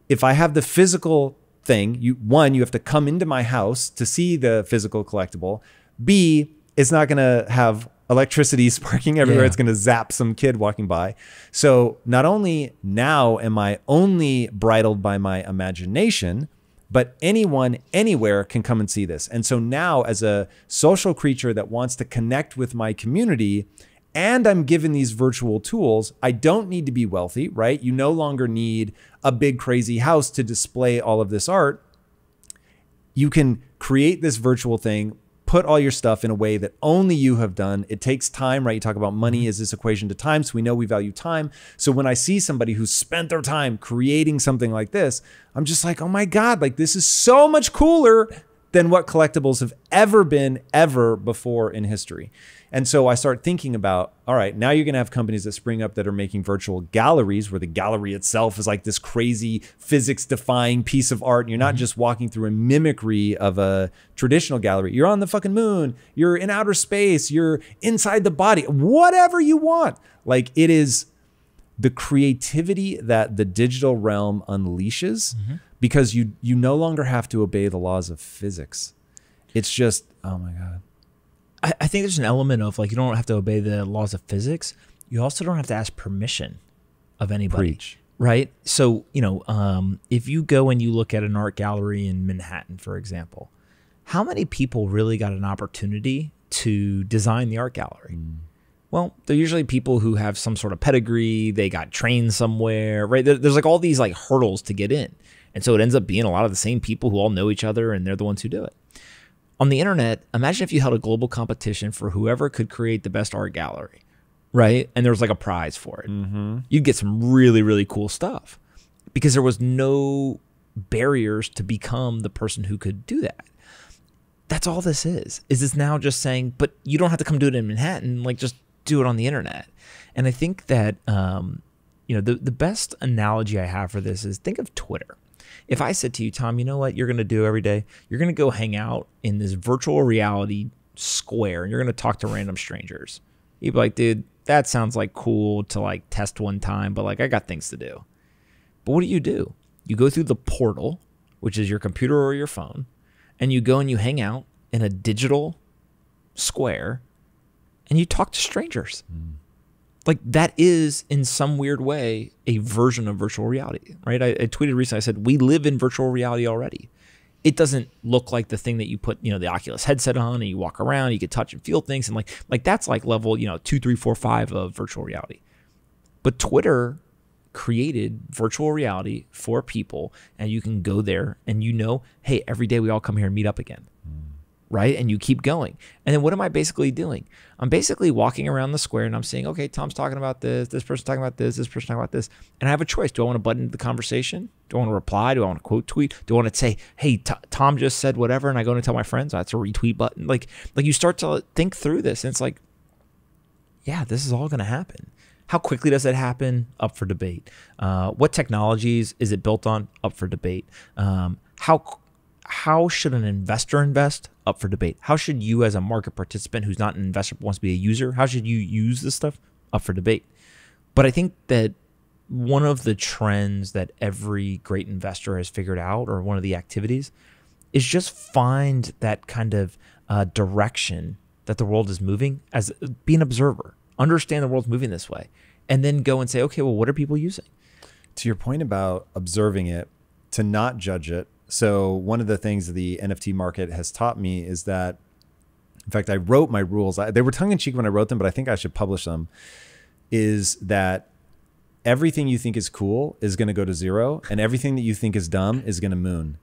if I have the physical thing, you have to come into my house to see the physical collectible. B, it's not going to have electricity sparking everywhere. It's going to zap some kid walking by. So not only now am I only bridled by my imagination, but anyone, anywhere can come and see this. And so now as a social creature that wants to connect with my community, and I'm given these virtual tools, I don't need to be wealthy, right? You no longer need a big crazy house to display all of this art. You can create this virtual thing, put all your stuff in a way that only you have done. It takes time, right? You talk about money as this equation to time. So we know we value time. So when I see somebody who's spent their time creating something like this, I'm just like, oh my God, like this is so much cooler than what collectibles have ever been ever before in history. And so I start thinking about, all right, now you're going to have companies that spring up that are making virtual galleries where the gallery itself is like this crazy physics defying piece of art. And you're not just walking through a mimicry of a traditional gallery. You're on the fucking moon. You're in outer space. You're inside the body, whatever you want. Like it is the creativity that the digital realm unleashes because you no longer have to obey the laws of physics. It's just, oh my God. I think there's an element of like, you don't have to obey the laws of physics. You also don't have to ask permission. of anybody. Preach. Right? So, if you go and you look at an art gallery in Manhattan, for example, how many people really got an opportunity to design the art gallery? Well, they're usually people who have some sort of pedigree. They got trained somewhere, right? There's like all these like hurdles to get in. And so it ends up being a lot of the same people who all know each other, and they're the ones who do it. On the internet, imagine if you held a global competition for whoever could create the best art gallery, right? And there was like a prize for it. You'd get some really, really cool stuff because there was no barriers to become the person who could do that. That's all this is it's now just saying, but you don't have to come do it in Manhattan, like just do it on the internet. And I think that, the best analogy I have for this is think of Twitter. If I said to you, Tom, you know what you're going to do every day? You're going to go hang out in this virtual reality square and you're going to talk to random strangers. You'd be like, dude, that sounds like cool to like test one time, but like I got things to do. But what do? You go through the portal, which is your computer or your phone, and you go and you hang out in a digital square and you talk to strangers. Like that is in some weird way a version of virtual reality, right? I tweeted recently, I said, we live in virtual reality already. It doesn't look like the thing that you put, the Oculus headset on and you walk around, you can touch and feel things. And like that's like level, 2, 3, 4, 5 of virtual reality. But Twitter created virtual reality for people, and you can go there and hey, every day we all come here and meet up again. Right? And you keep going. And then what am I basically doing? I'm basically walking around the square and I'm saying, okay, Tom's talking about this person's talking about this person's talking about this. And I have a choice. Do I want to butt into the conversation? Do I want to reply? Do I want to quote tweet? Do I want to say, hey, Tom just said whatever, and I go and tell my friends? That's a retweet button. Like you start to think through this, and it's like, yeah, this is all going to happen. How quickly does that happen? Up for debate. What technologies is it built on? Up for debate. How should an investor invest? Up for debate. How should you as a market participant who's not an investor but wants to be a user, how should you use this stuff? Up for debate. But I think that one of the trends that every great investor has figured out, or one of the activities, is just find that kind of direction that the world is moving, as be an observer, understand the world's moving this way, and then go and say, okay, well, what are people using? To your point about observing it, to not judge it. So one of the things the NFT market has taught me is that, in fact, I wrote my rules. They were tongue in cheek when I wrote them, but I think I should publish them, is that everything you think is cool is going to go to zero, and everything that you think is dumb is going to moon.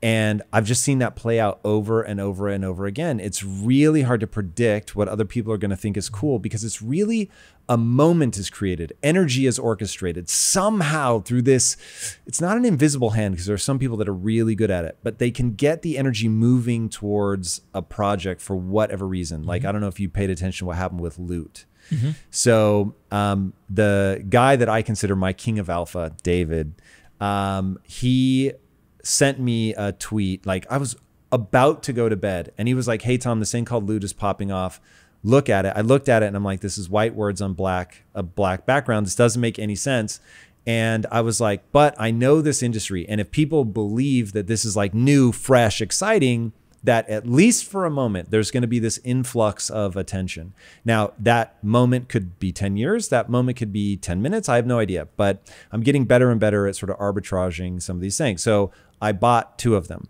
And I've just seen that play out over and over and over again. It's really hard to predict what other people are going to think is cool, because it's really a moment is created. Energy is orchestrated somehow through this. It's not an invisible hand, because there are some people that are really good at it, but they can get the energy moving towards a project for whatever reason. Like, I don't know if you paid attention to what happened with Loot. So the guy that I consider my king of alpha, David, he sent me a tweet. Like, I was about to go to bed, and he was like, hey, Tom, this thing called Loot is popping off. Look at it. I looked at it and I'm like, this is white words on a black background. This doesn't make any sense. And I was like, but I know this industry. And if people believe that this is like new, fresh, exciting, that at least for a moment, there's going to be this influx of attention. Now, that moment could be 10 years. That moment could be 10 minutes. I have no idea, but I'm getting better and better at sort of arbitraging some of these things. So I bought 2 of them.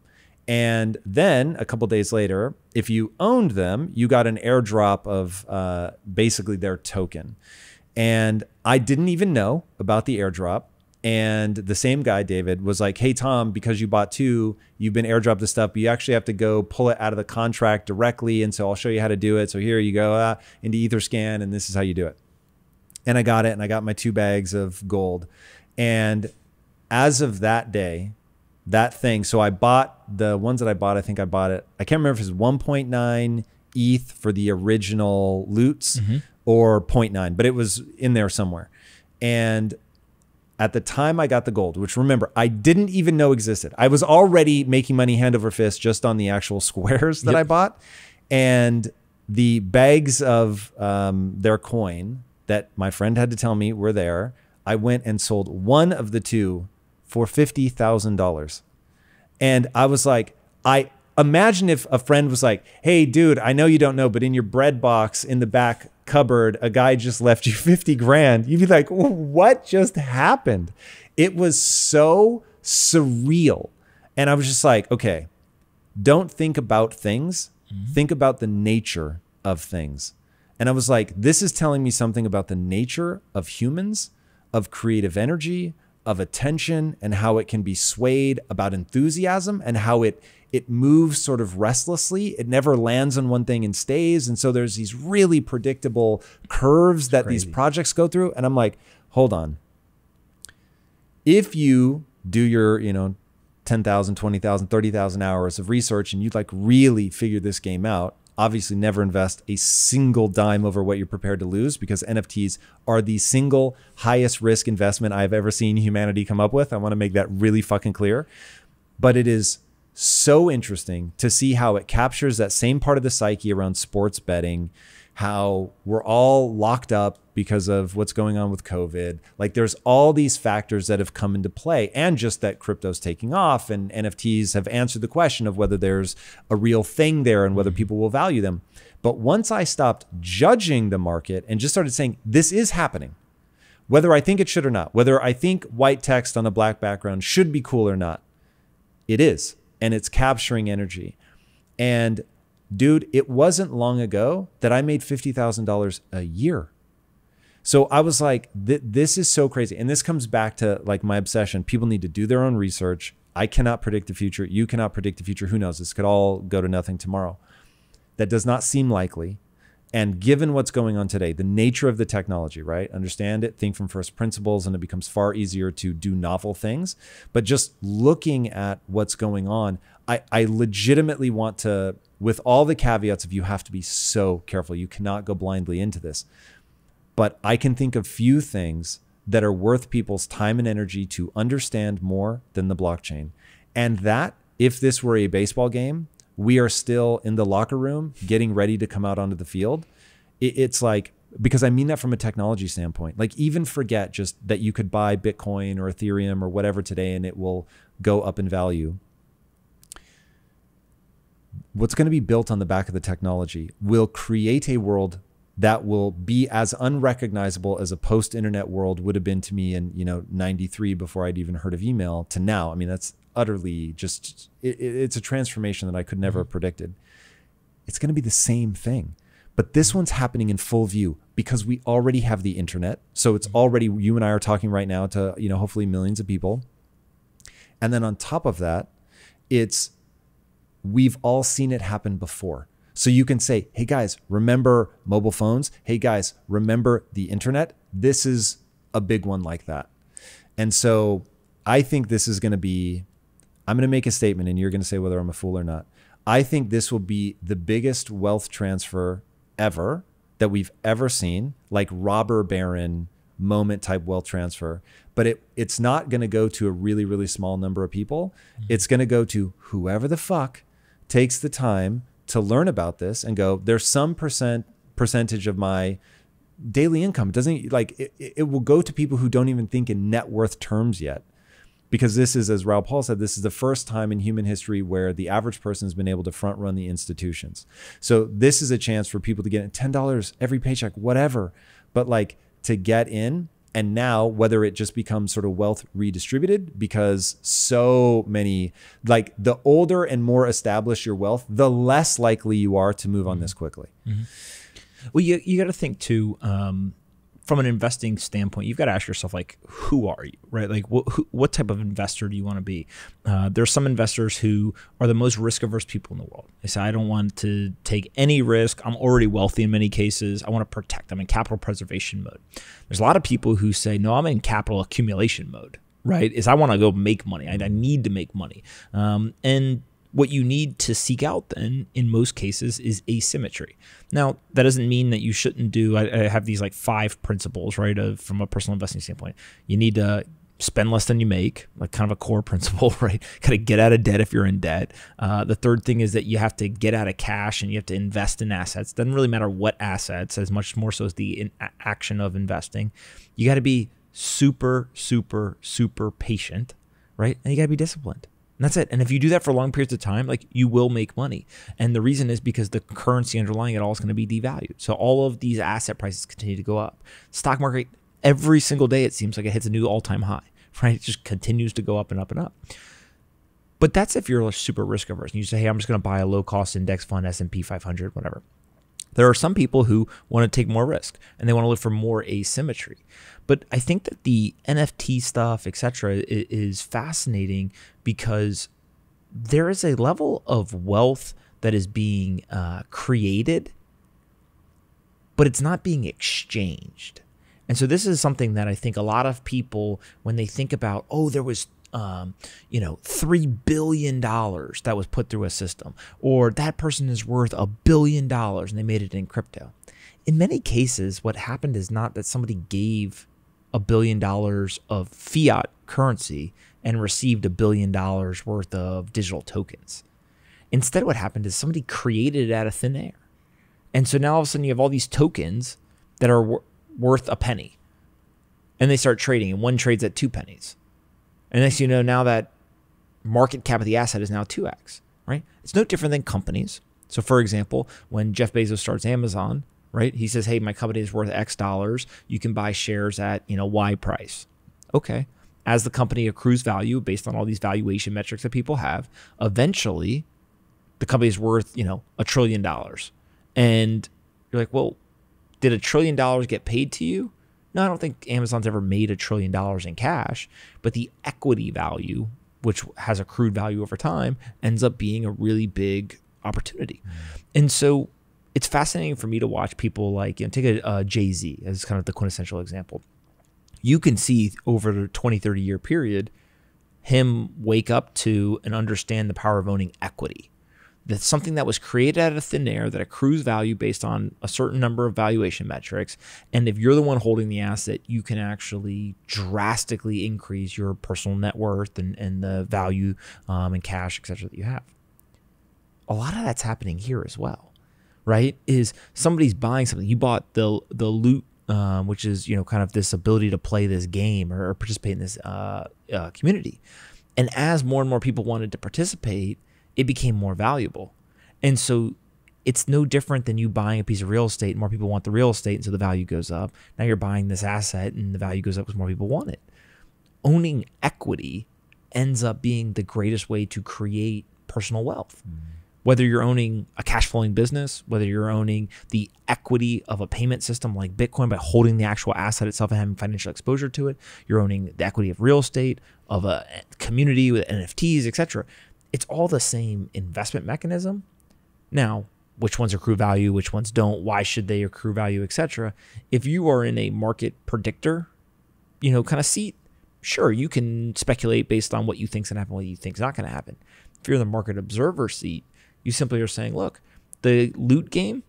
And then a couple of days later, if you owned them, you got an airdrop of basically their token. And I didn't even know about the airdrop. And the same guy, David, was like, hey, Tom, because you bought 2, you've been airdropped this stuff, but you actually have to go pull it out of the contract directly. And so I'll show you how to do it. So here you go into Etherscan, and this is how you do it. And I got it, and I got my 2 bags of gold. And as of that day, that thing, so I bought the ones that I bought, I think I bought it, I can't remember if it was 1.9 ETH for the original Loots or 0.9, but it was in there somewhere. And at the time I got the gold, which, remember, I didn't even know existed. I was already making money hand over fist just on the actual squares that I bought. And the bags of their coin that my friend had to tell me were there, I went and sold one of the 2 for $50,000. And I was like, I imagine if a friend was like, hey, dude, I know you don't know, but in your bread box in the back cupboard, a guy just left you 50 grand. You'd be like, what just happened? It was so surreal. And I was just like, okay, don't think about things. Think about the nature of things. And I was like, this is telling me something about the nature of humans, of creative energy, of attention, and how it can be swayed, about enthusiasm, and how it moves sort of restlessly. It never lands on one thing and stays. And so there's these really predictable curves that these projects go through. And I'm like, hold on. If you do your, 10,000, 20,000, 30,000 hours of research and you'd like really figure this game out, obviously never invest a single dime over what you're prepared to lose, because NFTs are the single highest risk investment I've ever seen humanity come up with. I want to make that really fucking clear. But it is so interesting to see how it captures that same part of the psyche around sports betting, how we're all locked up because of what's going on with COVID. Like there's all these factors that have come into play, and just that crypto's taking off and NFTs have answered the question of whether there's a real thing there and whether people will value them. But once I stopped judging the market and just started saying, this is happening, whether I think it should or not, whether I think white text on a black background should be cool or not, it is. And it's capturing energy. And dude, it wasn't long ago that I made $50,000 a year. So I was like, this is so crazy. And this comes back to like my obsession. People need to do their own research. I cannot predict the future. You cannot predict the future. Who knows? This could all go to nothing tomorrow. That does not seem likely. And given what's going on today, the nature of the technology, right? Understand it, think from first principles, and it becomes far easier to do novel things. But just looking at what's going on, I legitimately want to, with all the caveats of you have to be so careful. You cannot go blindly into this. But I can think of few things that are worth people's time and energy to understand more than the blockchain. And that, if this were a baseball game, we are still in the locker room getting ready to come out onto the field. It's like, because I mean that from a technology standpoint, like even forget just that you could buy Bitcoin or Ethereum or whatever today and it will go up in value. What's going to be built on the back of the technology will create a world that will be as unrecognizable as a post-internet world would have been to me in 93 before I'd even heard of email to now. I mean, that's utterly just, it's a transformation that I could never have predicted. It's going to be the same thing, but this one's happening in full view because we already have the internet. So it's already, you and I are talking right now to, hopefully millions of people. And then on top of that, we've all seen it happen before. So you can say, hey guys, remember mobile phones? Hey guys, remember the internet? This is a big one like that. And so I think this is going to be, I'm going to make a statement and you're going to say whether I'm a fool or not. I think this will be the biggest wealth transfer ever that we've ever seen, like robber baron moment type wealth transfer. But it's not going to go to a really, really small number of people. It's going to go to whoever the fuck takes the time to learn about this and go, there's some percentage of my daily income. It doesn't like it will go to people who don't even think in net worth terms yet. Because this is, as Raoul Paul said, this is the first time in human history where the average person has been able to front run the institutions. So this is a chance for people to get $10 every paycheck, whatever, but like to get in. And now whether it just becomes sort of wealth redistributed, because so many, like the older and more established your wealth, the less likely you are to move on this quickly. Mm-hmm. Well, you got to think too, from an investing standpoint, you've got to ask yourself, like, who are you, right? Like, what type of investor do you want to be? There's some investors who are the most risk-averse people in the world. They say, I don't want to take any risk. I'm already wealthy in many cases. I want to protect. I'm in capital preservation mode. There's a lot of people who say, no, I'm in capital accumulation mode, right? I want to go make money. I need to make money. And what you need to seek out then in most cases is asymmetry. Now, that doesn't mean that you shouldn't do, I have these like 5 principles, right? From a personal investing standpoint. You need to spend less than you make, like kind of a core principle, right? Got to get out of debt if you're in debt. The third thing is that you have to get out of cash and you have to invest in assets. Doesn't really matter what assets, as much more so as the action of investing. You got to be super, super, super patient, right? And you got to be disciplined. And that's it. And if you do that for long periods of time, like, you will make money. And the reason is because the currency underlying it all is going to be devalued. So all of these asset prices continue to go up. Stock market, every single day, it seems like it hits a new all-time high, right? It just continues to go up and up and up. But that's if you're super risk averse and you say, hey, I'm just going to buy a low-cost index fund, S&P 500, whatever. There are some people who want to take more risk and they want to look for more asymmetry. But I think that the NFT stuff, et cetera, is fascinating because there is a level of wealth that is being created, but it's not being exchanged. And so this is something that I think a lot of people, when they think about, oh, there was $3 billion that was put through a system, or that person is worth $1 billion and they made it in crypto. In many cases, what happened is not that somebody gave $1 billion of fiat currency and received $1 billion worth of digital tokens. Instead, what happened is somebody created it out of thin air. And so now all of a sudden you have all these tokens that are worth a penny, and they start trading, and one trades at 2 pennies. And next, you know, now that market cap of the asset is now 2x, right? It's no different than companies. So for example, when Jeff Bezos starts Amazon, right? He says, hey, my company is worth X dollars. You can buy shares at, Y price. Okay. As the company accrues value based on all these valuation metrics that people have, eventually the company is worth, $1 trillion. And you're like, well, did $1 trillion get paid to you? No, I don't think Amazon's ever made $1 trillion in cash, but the equity value, which has accrued value over time, ends up being a really big opportunity. And so it's fascinating for me to watch people like, take a Jay-Z as kind of the quintessential example. You can see over the 20, 30 year period, him wake up to and understand the power of owning equity. That's something that was created out of thin air that accrues value based on a certain number of valuation metrics. And if you're the one holding the asset, you can actually drastically increase your personal net worth and the value and cash, et cetera, that you have. A lot of that's happening here as well, right? Is somebody's buying something. You bought the loot, which is, kind of this ability to play this game or participate in this community. And as more and more people wanted to participate, it became more valuable. And so it's no different than you buying a piece of real estate. More people want the real estate, and so the value goes up. Now you're buying this asset, and the value goes up because more people want it. Owning equity ends up being the greatest way to create personal wealth. Whether you're owning a cash flowing business, whether you're owning the equity of a payment system like Bitcoin by holding the actual asset itself and having financial exposure to it, you're owning the equity of real estate, of a community with NFTs, etc. It's all the same investment mechanism. Now, which ones accrue value, which ones don't, why should they accrue value, etc. If you are in a market predictor, kind of seat, sure, you can speculate based on what you think's gonna happen, what you think's not gonna happen. If you're in the market observer seat, you simply are saying, look, the loot game,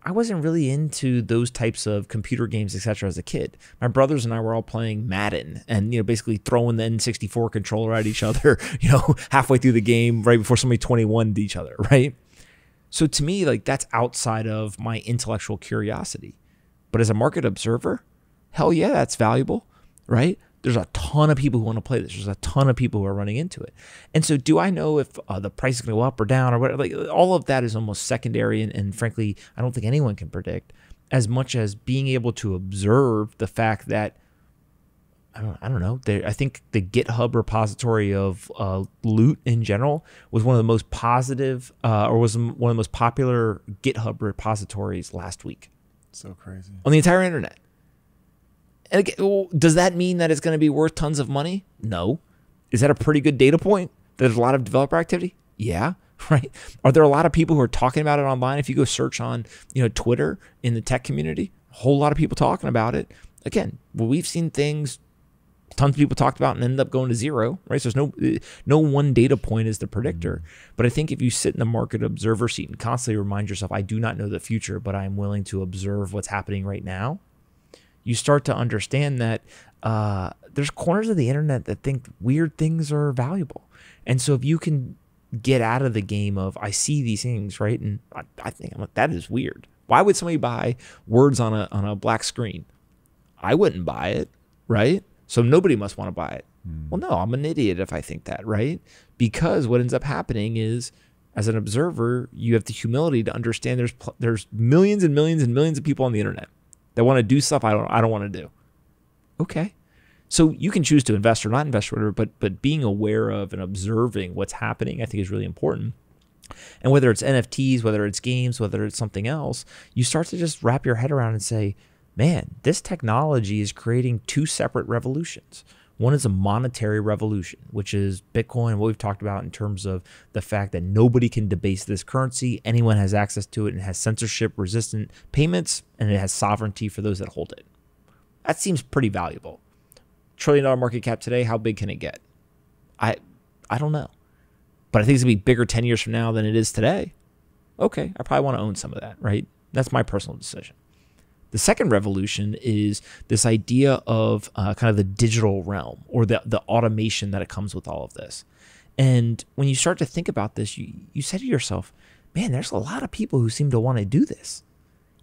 I wasn't really into those types of computer games, etc. as a kid. My brothers and I were all playing Madden and, basically throwing the N64 controller at each other, halfway through the game right before somebody 21'd each other, right? So to me, like, that's outside of my intellectual curiosity. But as a market observer, hell yeah, that's valuable, right? There's a ton of people who want to play this. There's a ton of people who are running into it. And so do I know if the price is going to go up or down or whatever? Like, all of that is almost secondary. And frankly, I don't think anyone can predict, as much as being able to observe the fact that, I don't know. I think the GitHub repository of loot in general was one of the most positive or was one of the most popular GitHub repositories last week. So crazy. On the entire internet. And again, does that mean that it's going to be worth tons of money? No. Is that a pretty good data point? There's a lot of developer activity? Yeah, right. Are there a lot of people who are talking about it online? If you go search on, Twitter in the tech community, a whole lot of people talking about it. Again, well, we've seen things tons of people talked about and ended up going to zero, right? So there's no one data point is the predictor. But I think if you sit in the market observer seat and constantly remind yourself, I do not know the future, but I'm willing to observe what's happening right now, you start to understand that there's corners of the internet that think weird things are valuable. And so if you can get out of the game of, I see these things, right? And I think, I'm like, that is weird. Why would somebody buy words on a black screen? I wouldn't buy it, right? So nobody must want to buy it. Well, no, I'm an idiot if I think that, right? Because what ends up happening is, as an observer, you have the humility to understand there's millions and millions and millions of people on the internet that want to do stuff I don't want to do. Okay. So you can choose to invest or not invest or whatever, but being aware of and observing what's happening, I think, is really important. And whether it's NFTs, whether it's games, whether it's something else, you start to just wrap your head around and say, man, this technology is creating two separate revolutions. One is a monetary revolution, which is Bitcoin, and what we've talked about in terms of the fact that nobody can debase this currency. Anyone has access to it, and has censorship-resistant payments, and it has sovereignty for those that hold it. That seems pretty valuable. $1 trillion market cap today, how big can it get? I don't know. But I think it's going to be bigger 10 years from now than it is today. Okay, I probably want to own some of that, right? That's my personal decision. The second revolution is this idea of kind of the digital realm, or the automation that it comes with all of this. And when you start to think about this, you say to yourself, man, there's a lot of people who seem to want to do this.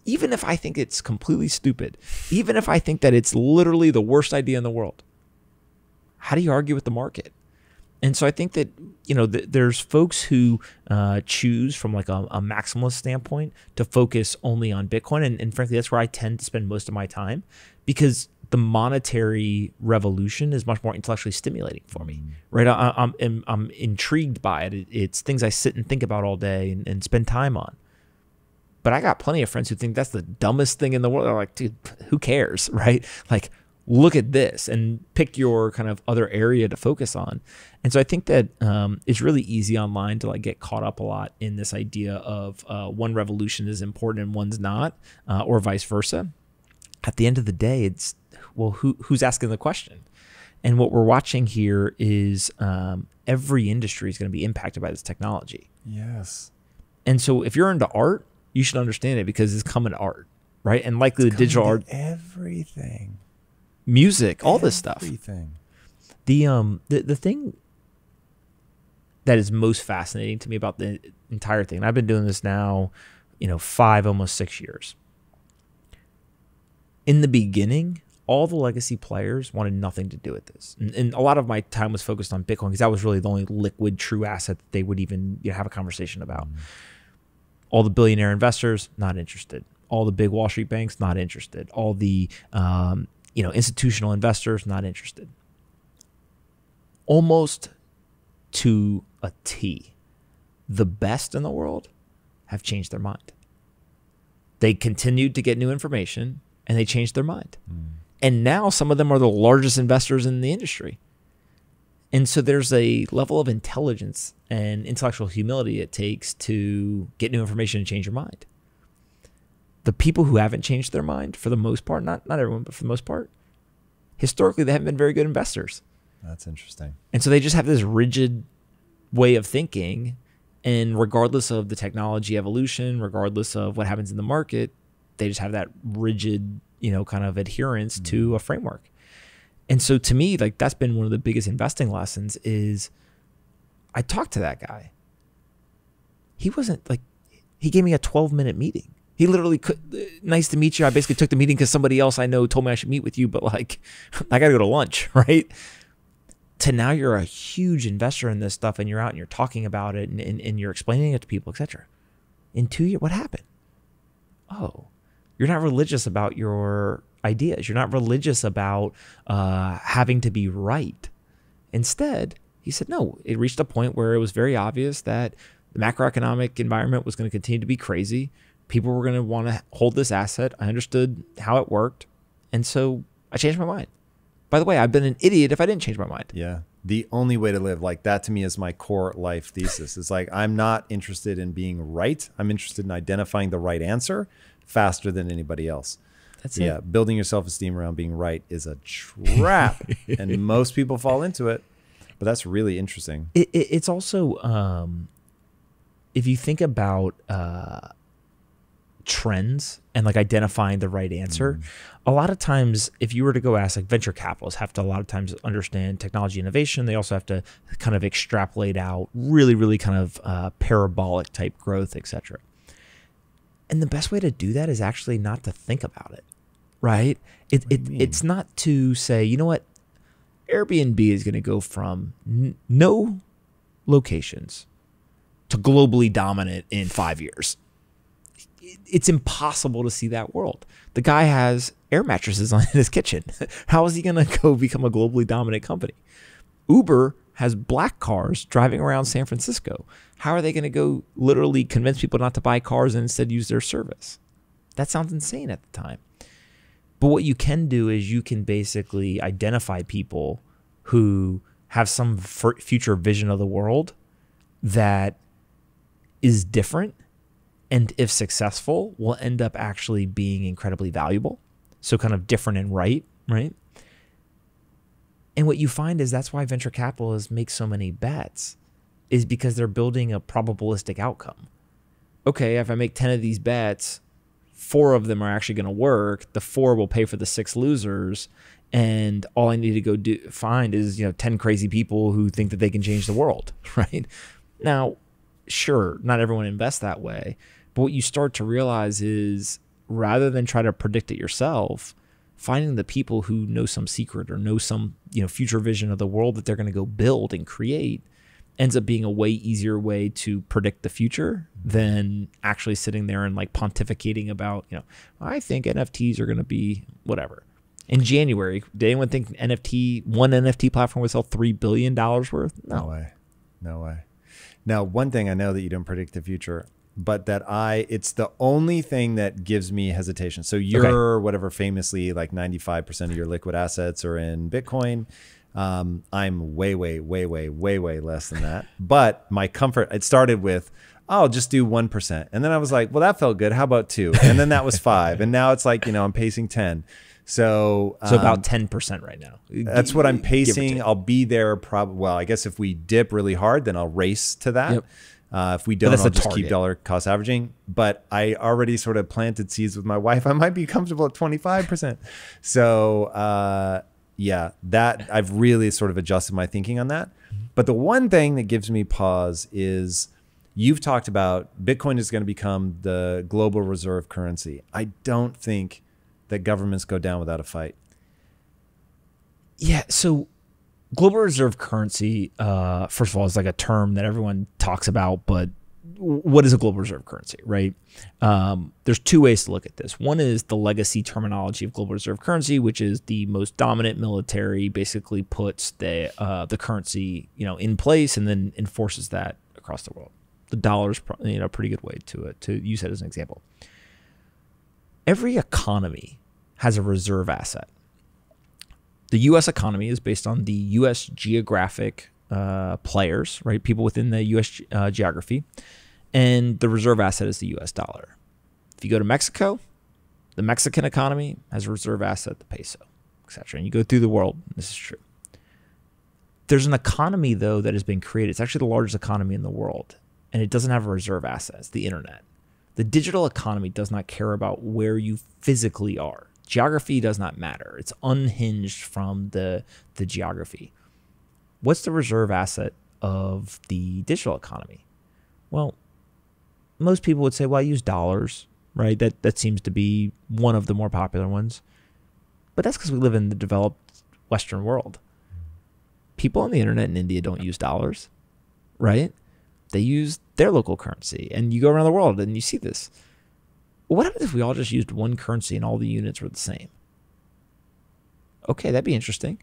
Even if I think it's completely stupid, even if I think that it's literally the worst idea in the world, how do you argue with the market? And so I think that, there's folks who choose from like a maximalist standpoint to focus only on Bitcoin. And frankly, that's where I tend to spend most of my time, because the monetary revolution is much more intellectually stimulating for me, right? I'm intrigued by it. It's things I sit and think about all day and spend time on. But I got plenty of friends who think that's the dumbest thing in the world. They're like, dude, who cares, right? Like, look at this and pick your kind of other area to focus on. And so I think that it's really easy online to like get caught up a lot in this idea of one revolution is important and one's not, or vice versa. At the end of the day, it's, well, who's asking the question? And what we're watching here is every industry is going to be impacted by this technology. Yes. And so if you're into art, you should understand it, because it's coming to art, right? And likely the digital art, everything, music, all this stuff. Everything. The thing that is most fascinating to me about the entire thing, and I've been doing this now, 5, almost 6 years. In the beginning, all the legacy players wanted nothing to do with this. And a lot of my time was focused on Bitcoin, because that was really the only liquid, true asset that they would even have a conversation about. All the billionaire investors, not interested. All the big Wall Street banks, not interested. All the institutional investors, not interested. Almost to a T, the best in the world have changed their mind. They continued to get new information, and they changed their mind. And now some of them are the largest investors in the industry. And so there's a level of intelligence and intellectual humility it takes to get new information and change your mind. The people who haven't changed their mind, for the most part, not everyone, but for the most part, historically, they haven't been very good investors. That's interesting. And so they just have this rigid way of thinking. And regardless of the technology evolution, regardless of what happens in the market, they just have that rigid, kind of adherence to a framework. And so to me, like, that's been one of the biggest investing lessons is I talked to that guy. He wasn't like, he gave me a 12-minute meeting. He literally nice to meet you. I basically took the meeting because somebody else I know told me I should meet with you, but like, I got to go to lunch, right? To now you're a huge investor in this stuff, and you're out and you're talking about it and you're explaining it to people, etc. In 2 years, what happened? Oh, you're not religious about your ideas. You're not religious about having to be right. Instead, he said, no, it reached a point where it was very obvious that the macroeconomic environment was going to continue to be crazy. People were going to want to hold this asset. I understood how it worked. And so I changed my mind. By the way, I've been an idiot if I didn't change my mind. Yeah. The only way to live, like, that to me is my core life thesis. It's like, I'm not interested in being right. I'm interested in identifying the right answer faster than anybody else. That's it. Yeah. Building your self-esteem around being right is a trap. And most people fall into it. But that's really interesting. It's also, if you think about trends and like identifying the right answer, a lot of times if you were to go ask, like, venture capitalists have to a lot of times understand technology innovation. They also have to kind of extrapolate out really kind of parabolic type growth, etc. And the best way to do that is actually not to think about it, right? It's not to say, you know what, Airbnb is going to go from no locations to globally dominant in 5 years. It's impossible to see that world. The guy has air mattresses in his kitchen. How is he going to go become a globally dominant company? Uber has black cars driving around San Francisco. How are they going to go literally convince people not to buy cars and instead use their service? That sounds insane at the time. But what you can do is you can basically identify people who have some future vision of the world that is different, and if successful, will end up actually being incredibly valuable. So kind of different and right? And what you find is that's why venture capitalists make so many bets, is because they're building a probabilistic outcome. Okay, if I make 10 of these bets, 4 of them are actually going to work. The 4 will pay for the 6 losers. And all I need to go find is, 10 crazy people who think that they can change the world, right? Now, sure, not everyone invests that way. But what you start to realize is rather than try to predict it yourself, finding the people who know some secret or know some, future vision of the world that they're going to go build and create ends up being a way easier way to predict the future than actually sitting there and like pontificating about, I think NFTs are going to be whatever. In January, did anyone think one NFT platform would sell $3 billion worth? No way. Now, one thing I know that you don't predict the future, but that it's the only thing that gives me hesitation. So you're whatever, famously like 95% of your liquid assets are in Bitcoin. I'm way less than that. But my comfort, it started with, I'll just do 1%. And then I was like, well, that felt good. How about 2? And then that was 5. And now it's like, I'm pacing 10. So about 10% right now. That's what I'm pacing. I'll be there probably. Well, I guess if we dip really hard, then I'll race to that. Yep. If we don't, I'll just keep dollar cost averaging. But I already sort of planted seeds with my wife. I might be comfortable at 25%. So yeah, that I've really sort of adjusted my thinking on that. But the one thing that gives me pause is you've talked about Bitcoin is going to become the global reserve currency. I don't think that governments go down without a fight. Yeah, so global reserve currency, first of all, is like a term that everyone talks about, but what is a global reserve currency, right? There's 2 ways to look at this. One is the legacy terminology of global reserve currency, which is the most dominant military basically puts the currency, in place and then enforces that across the world. The dollar's, a pretty good way to use that as an example. Every economy has a reserve asset. The U.S. economy is based on the U.S. geographic players, right? People within the U.S. Geography. And the reserve asset is the U.S. dollar. If you go to Mexico, the Mexican economy has a reserve asset, the peso, etc. And you go through the world, this is true. There's an economy, though, that has been created. It's actually the largest economy in the world. And it doesn't have a reserve asset. It's the internet. The digital economy does not care about where you physically are. Geography does not matter. It's unhinged from the geography. What's the reserve asset of the digital economy? Well, most people would say, well, I use dollars, right? That seems to be one of the more popular ones. But that's because we live in the developed Western world. People on the internet in India don't use dollars, right? They use their local currency. And you go around the world and you see this. What happens if we all just used one currency and all the units were the same? Okay, that'd be interesting.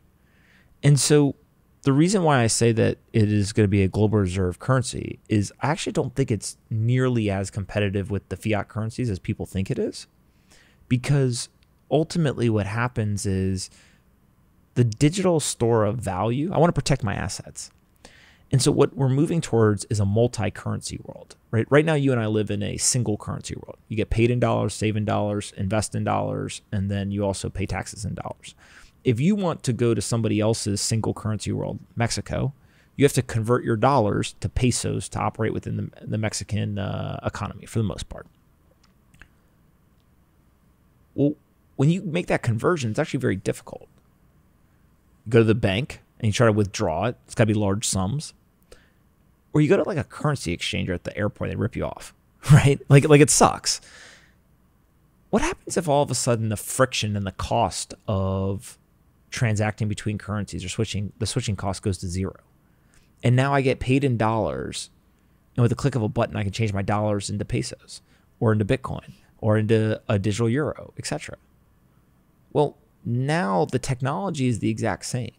And so the reason why I say that it is going to be a global reserve currency is I actually don't think it's nearly as competitive with the fiat currencies as people think it is. Because ultimately what happens is the digital store of value, I want to protect my assets. And so what we're moving towards is a multi-currency world, right? Right now, you and I live in a single currency world. You get paid in dollars, save in dollars, invest in dollars, and then you also pay taxes in dollars. If you want to go to somebody else's single currency world, Mexico, you have to convert your dollars to pesos to operate within the Mexican economy for the most part. Well, when you make that conversion, it's actually very difficult. You go to the bank and you try to withdraw it. It's got to be large sums. Or you go to like a currency exchanger at the airport, they rip you off, right? Like it sucks. What happens if all of a sudden the friction and the cost of transacting between currencies or the switching cost goes to zero. And now I get paid in dollars, and with a click of a button, I can change my dollars into pesos or into Bitcoin or into a digital euro, etc. Well, now the technology is the exact same.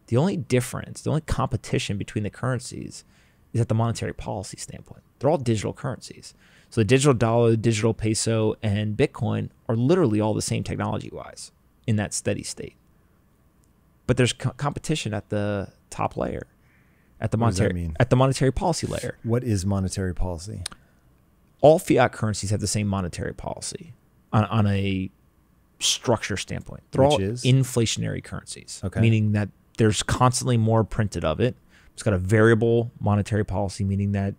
The only difference, the only competition between the currencies is at the monetary policy standpoint. They're all digital currencies. So the digital dollar, digital peso, and Bitcoin are literally all the same technology-wise in that steady state. But there's competition at the top layer, at the monetary policy layer. What is monetary policy? All fiat currencies have the same monetary policy on a structure standpoint. They're all inflationary currencies, meaning that there's constantly more printed of it. It's got a variable monetary policy, meaning that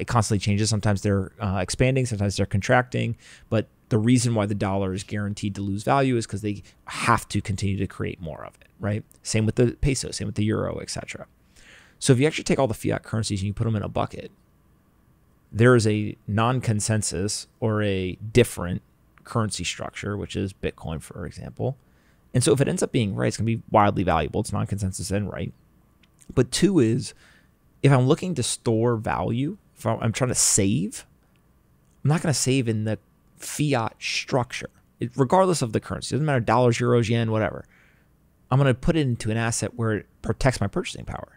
it constantly changes. Sometimes they're expanding, sometimes they're contracting. But the reason why the dollar is guaranteed to lose value is because they have to continue to create more of it, right? Same with the peso, same with the euro, etc. So if you actually take all the fiat currencies and you put them in a bucket, there is a non-consensus or a different currency structure, which is Bitcoin, for example. And so if it ends up being right, it's going to be wildly valuable. It's non-consensus and right. But two is, if I'm looking to store value, if I'm trying to save, I'm not going to save in the fiat structure, regardless of the currency. It doesn't matter, dollars, euros, yen, whatever. I'm going to put it into an asset where it protects my purchasing power.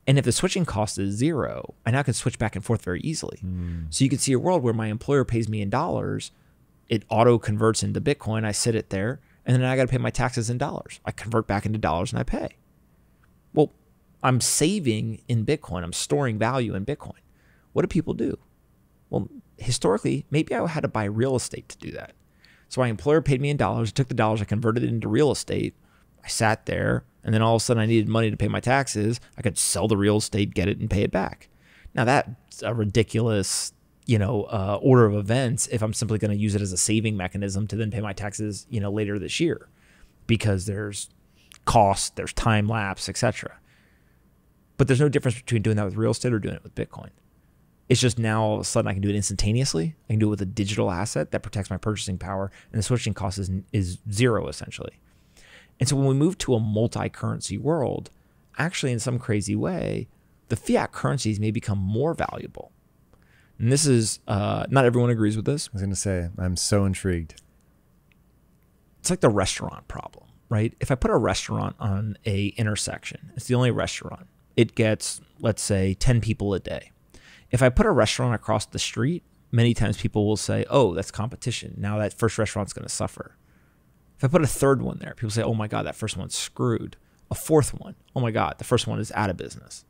And if the switching cost is zero, I now can switch back and forth very easily. So you can see a world where my employer pays me in dollars, it auto converts into Bitcoin, I sit it there, and then I got to pay my taxes in dollars. I convert back into dollars and I pay. Well, I'm saving in Bitcoin. I'm storing value in Bitcoin. What do people do? Well, historically, maybe I had to buy real estate to do that. So my employer paid me in dollars. I took the dollars, I converted it into real estate. I sat there, and then all of a sudden I needed money to pay my taxes. I could sell the real estate, get it, and pay it back. Now that's a ridiculous, order of events if I'm simply going to use it as a saving mechanism to then pay my taxes, later this year, because there's cost, there's time lapse, etc. But there's no difference between doing that with real estate or doing it with Bitcoin. It's just now all of a sudden I can do it instantaneously. I can do it with a digital asset that protects my purchasing power, and the switching cost is zero essentially. And so when we move to a multi-currency world, actually in some crazy way, the fiat currencies may become more valuable. And this is, not everyone agrees with this. I was going to say, I'm so intrigued. It's like the restaurant problem, right? If I put a restaurant on a intersection, it's the only restaurant. It gets, let's say, 10 people a day. If I put a restaurant across the street, many times people will say, oh, that's competition. Now that first restaurant's going to suffer. If I put a third one there, people say, oh my God, that first one's screwed. A fourth one, oh my God, the first one is out of business.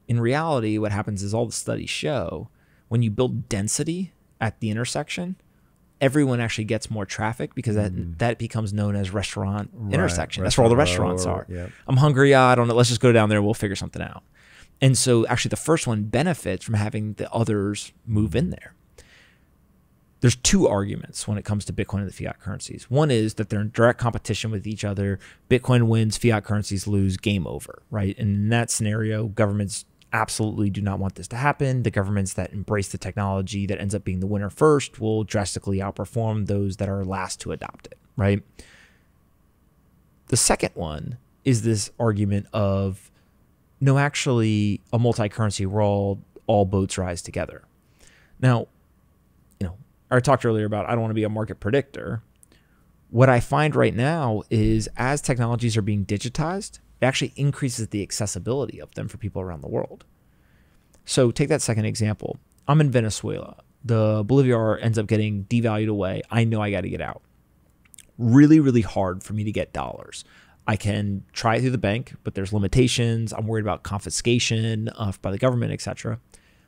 In reality, what happens is all the studies show when you build density at the intersection, everyone actually gets more traffic because that becomes known as restaurant intersection. That's where all the restaurants are. Yep. I'm hungry. I don't know. Let's just go down there. We'll figure something out. And so actually the first one benefits from having the others move in there. There's two arguments when it comes to Bitcoin and the fiat currencies. One is that they're in direct competition with each other. Bitcoin wins, fiat currencies lose, game over, right? And in that scenario, governments absolutely do not want this to happen. The governments that embrace the technology that ends up being the winner first will drastically outperform those that are last to adopt it, right? The second one is this argument of, no, actually, a multi-currency world, all boats rise together. Now, I talked earlier about I don't want to be a market predictor. What I find right now is as technologies are being digitized, it actually increases the accessibility of them for people around the world. So take that second example. I'm in Venezuela. The Bolivar ends up getting devalued away. I know I got to get out. Really, really hard for me to get dollars. I can try it through the bank, but there's limitations. I'm worried about confiscation by the government, etc.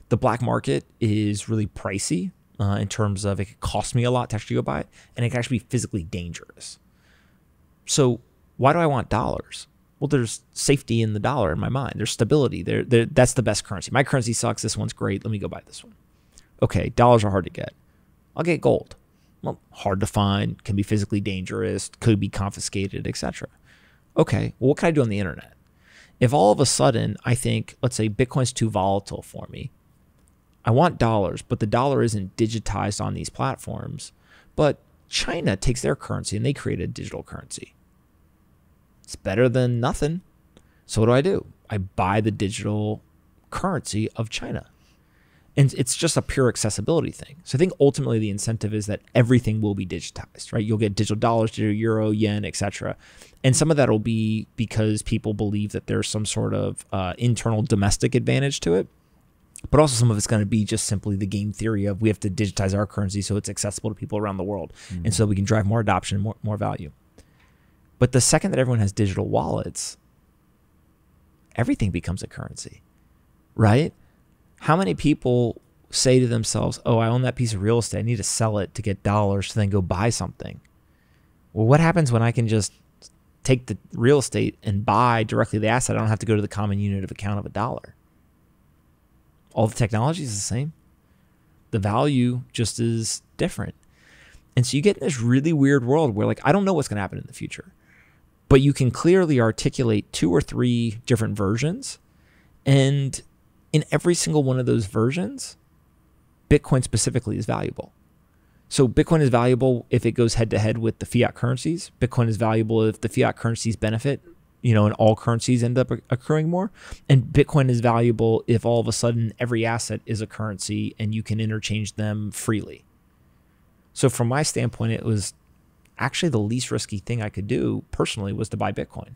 The black market is really pricey. In terms of it could cost me a lot to actually go buy it, and it can actually be physically dangerous. So why do I want dollars? Well, there's safety in the dollar in my mind. There's stability. That's the best currency. My currency sucks. This one's great. Let me go buy this one. Okay, dollars are hard to get. I'll get gold. Well, hard to find, can be physically dangerous, could be confiscated, etc. Okay, well, what can I do on the internet? If all of a sudden I think, let's say Bitcoin's too volatile for me, I want dollars, but the dollar isn't digitized on these platforms. But China takes their currency and they create a digital currency. It's better than nothing. So what do? I buy the digital currency of China. And it's just a pure accessibility thing. So I think ultimately the incentive is that everything will be digitized, right? You'll get digital dollars, digital euro, yen, etc. And some of that will be because people believe that there's some sort of internal domestic advantage to it. But also some of it's going to be just simply the game theory of we have to digitize our currency so it's accessible to people around the world. And so we can drive more adoption and more value. But the second that everyone has digital wallets, everything becomes a currency, right? How many people say to themselves, oh, I own that piece of real estate. I need to sell it to get dollars to then go buy something. Well, what happens when I can just take the real estate and buy directly the asset? I don't have to go to the common unit of account of $1. All the technology is the same. The value just is different. And so you get in this really weird world where, like, I don't know what's going to happen in the future, but you can clearly articulate 2 or 3 different versions. And in every single one of those versions, Bitcoin specifically is valuable. So Bitcoin is valuable if it goes head to head with the fiat currencies. Bitcoin is valuable if the fiat currencies benefit, and all currencies end up accruing more. And Bitcoin is valuable if all of a sudden every asset is a currency and you can interchange them freely. So from my standpoint, it was actually the least risky thing I could do personally was to buy Bitcoin.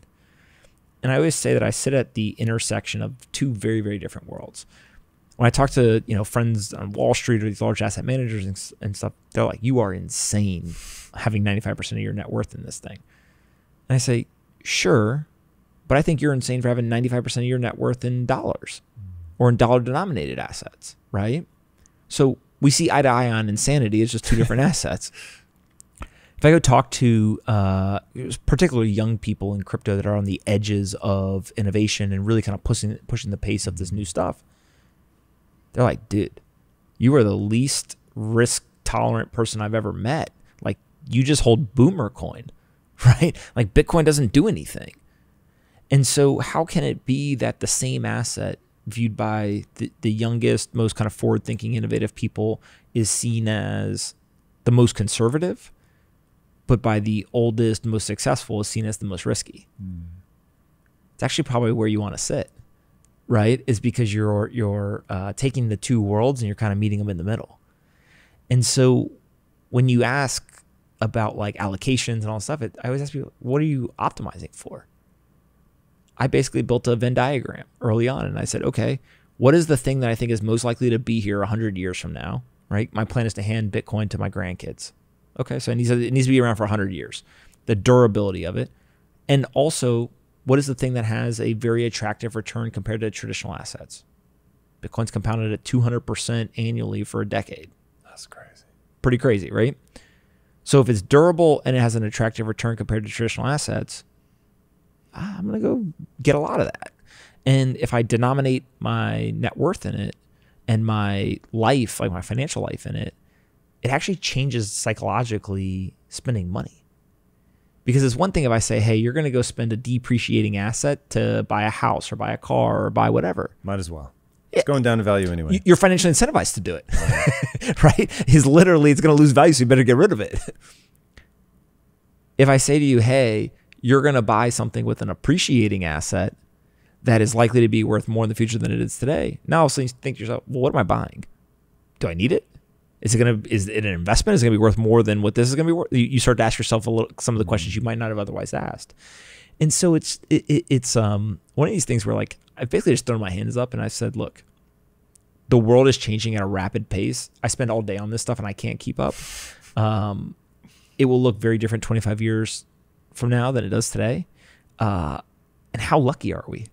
And I always say that I sit at the intersection of 2 very, very different worlds. When I talk to, friends on Wall Street or these large asset managers and stuff, they're like, you are insane having 95% of your net worth in this thing. And I say, sure, but I think you're insane for having 95% of your net worth in dollars or in dollar denominated assets, right? So we see eye to eye on insanity. It's just 2 different assets. If I go talk to particularly young people in crypto that are on the edges of innovation and really kind of pushing the pace of this new stuff, they're like, dude, you are the least risk tolerant person I've ever met. Like, you just hold boomer coin, right? Like, Bitcoin doesn't do anything. And so how can it be that the same asset viewed by the youngest, most kind of forward-thinking, innovative people is seen as the most conservative, but by the oldest, most successful is seen as the most risky? It's actually probably where you want to sit, right? Is because you're taking the 2 worlds and you're kind of meeting them in the middle. And so when you ask about like allocations and all this stuff, I always ask people, what are you optimizing for? I basically built a Venn diagram early on and I said, okay, what is the thing that I think is most likely to be here 100 years from now, right? My plan is to hand Bitcoin to my grandkids. Okay, so it needs to be around for 100 years. The durability of it. And also, what is the thing that has a very attractive return compared to traditional assets? Bitcoin's compounded at 200% annually for a decade. That's crazy. Pretty crazy, right? So if it's durable and it has an attractive return compared to traditional assets, I'm going to go get a lot of that. And if I denominate my net worth in it and my life, like my financial life in it, it actually changes psychologically spending money. Because it's one thing if I say, hey, you're going to go spend a depreciating asset to buy a house or buy a car or buy whatever. Might as well. It's going down in value anyway. You're financially incentivized to do it, right? It's literally, it's going to lose value, so you better get rid of it. If I say to you, hey, you're going to buy something with an appreciating asset that is likely to be worth more in the future than it is today, now all of a sudden you think to yourself, well, what am I buying? Do I need it? Is it an investment? Is it going to be worth more than what this is going to be worth? You start to ask yourself some of the questions you might not have otherwise asked. And so it's one of these things where, like, I've basically just thrown my hands up and I said, look, the world is changing at a rapid pace. I spend all day on this stuff and I can't keep up. It will look very different 25 years from now than it does today. And how lucky are we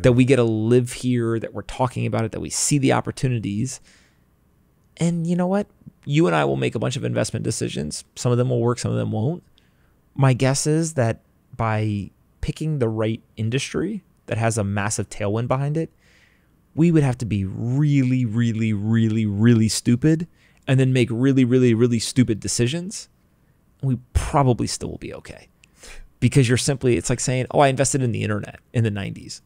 that we get to live here, that we're talking about it, that we see the opportunities. And you know what? You and I will make a bunch of investment decisions. Some of them will work, some of them won't. My guess is that by picking the right industry that has a massive tailwind behind it, we would have to be really, really, really, really stupid and then make really, really, really stupid decisions. We probably still will be okay. Because it's like saying, oh, I invested in the internet in the 90s.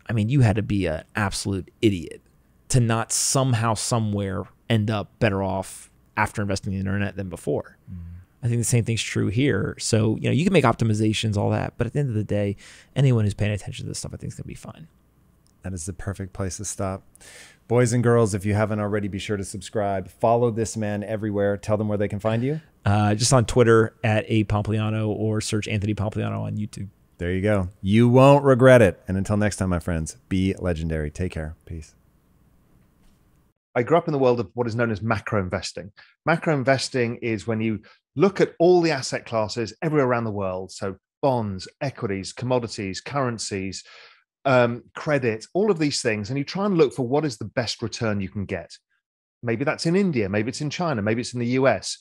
I mean, you had to be an absolute idiot to not somehow, somewhere end up better off after investing in the internet than before. I think the same thing's true here. So, you can make optimizations, all that, but at the end of the day, anyone who's paying attention to this stuff, I think is going to be fine. That is the perfect place to stop. Boys and girls, if you haven't already, be sure to subscribe. Follow this man everywhere. Tell them where they can find you. Just on Twitter at @Pompliano, or search Anthony Pompliano on YouTube. There you go. You won't regret it. And until next time, my friends, be legendary. Take care. Peace. I grew up in the world of what is known as macro investing. Macro investing is when you look at all the asset classes everywhere around the world. So bonds, equities, commodities, currencies, credit, all of these things. And you try and look for what is the best return you can get. Maybe that's in India, maybe it's in China, maybe it's in the US.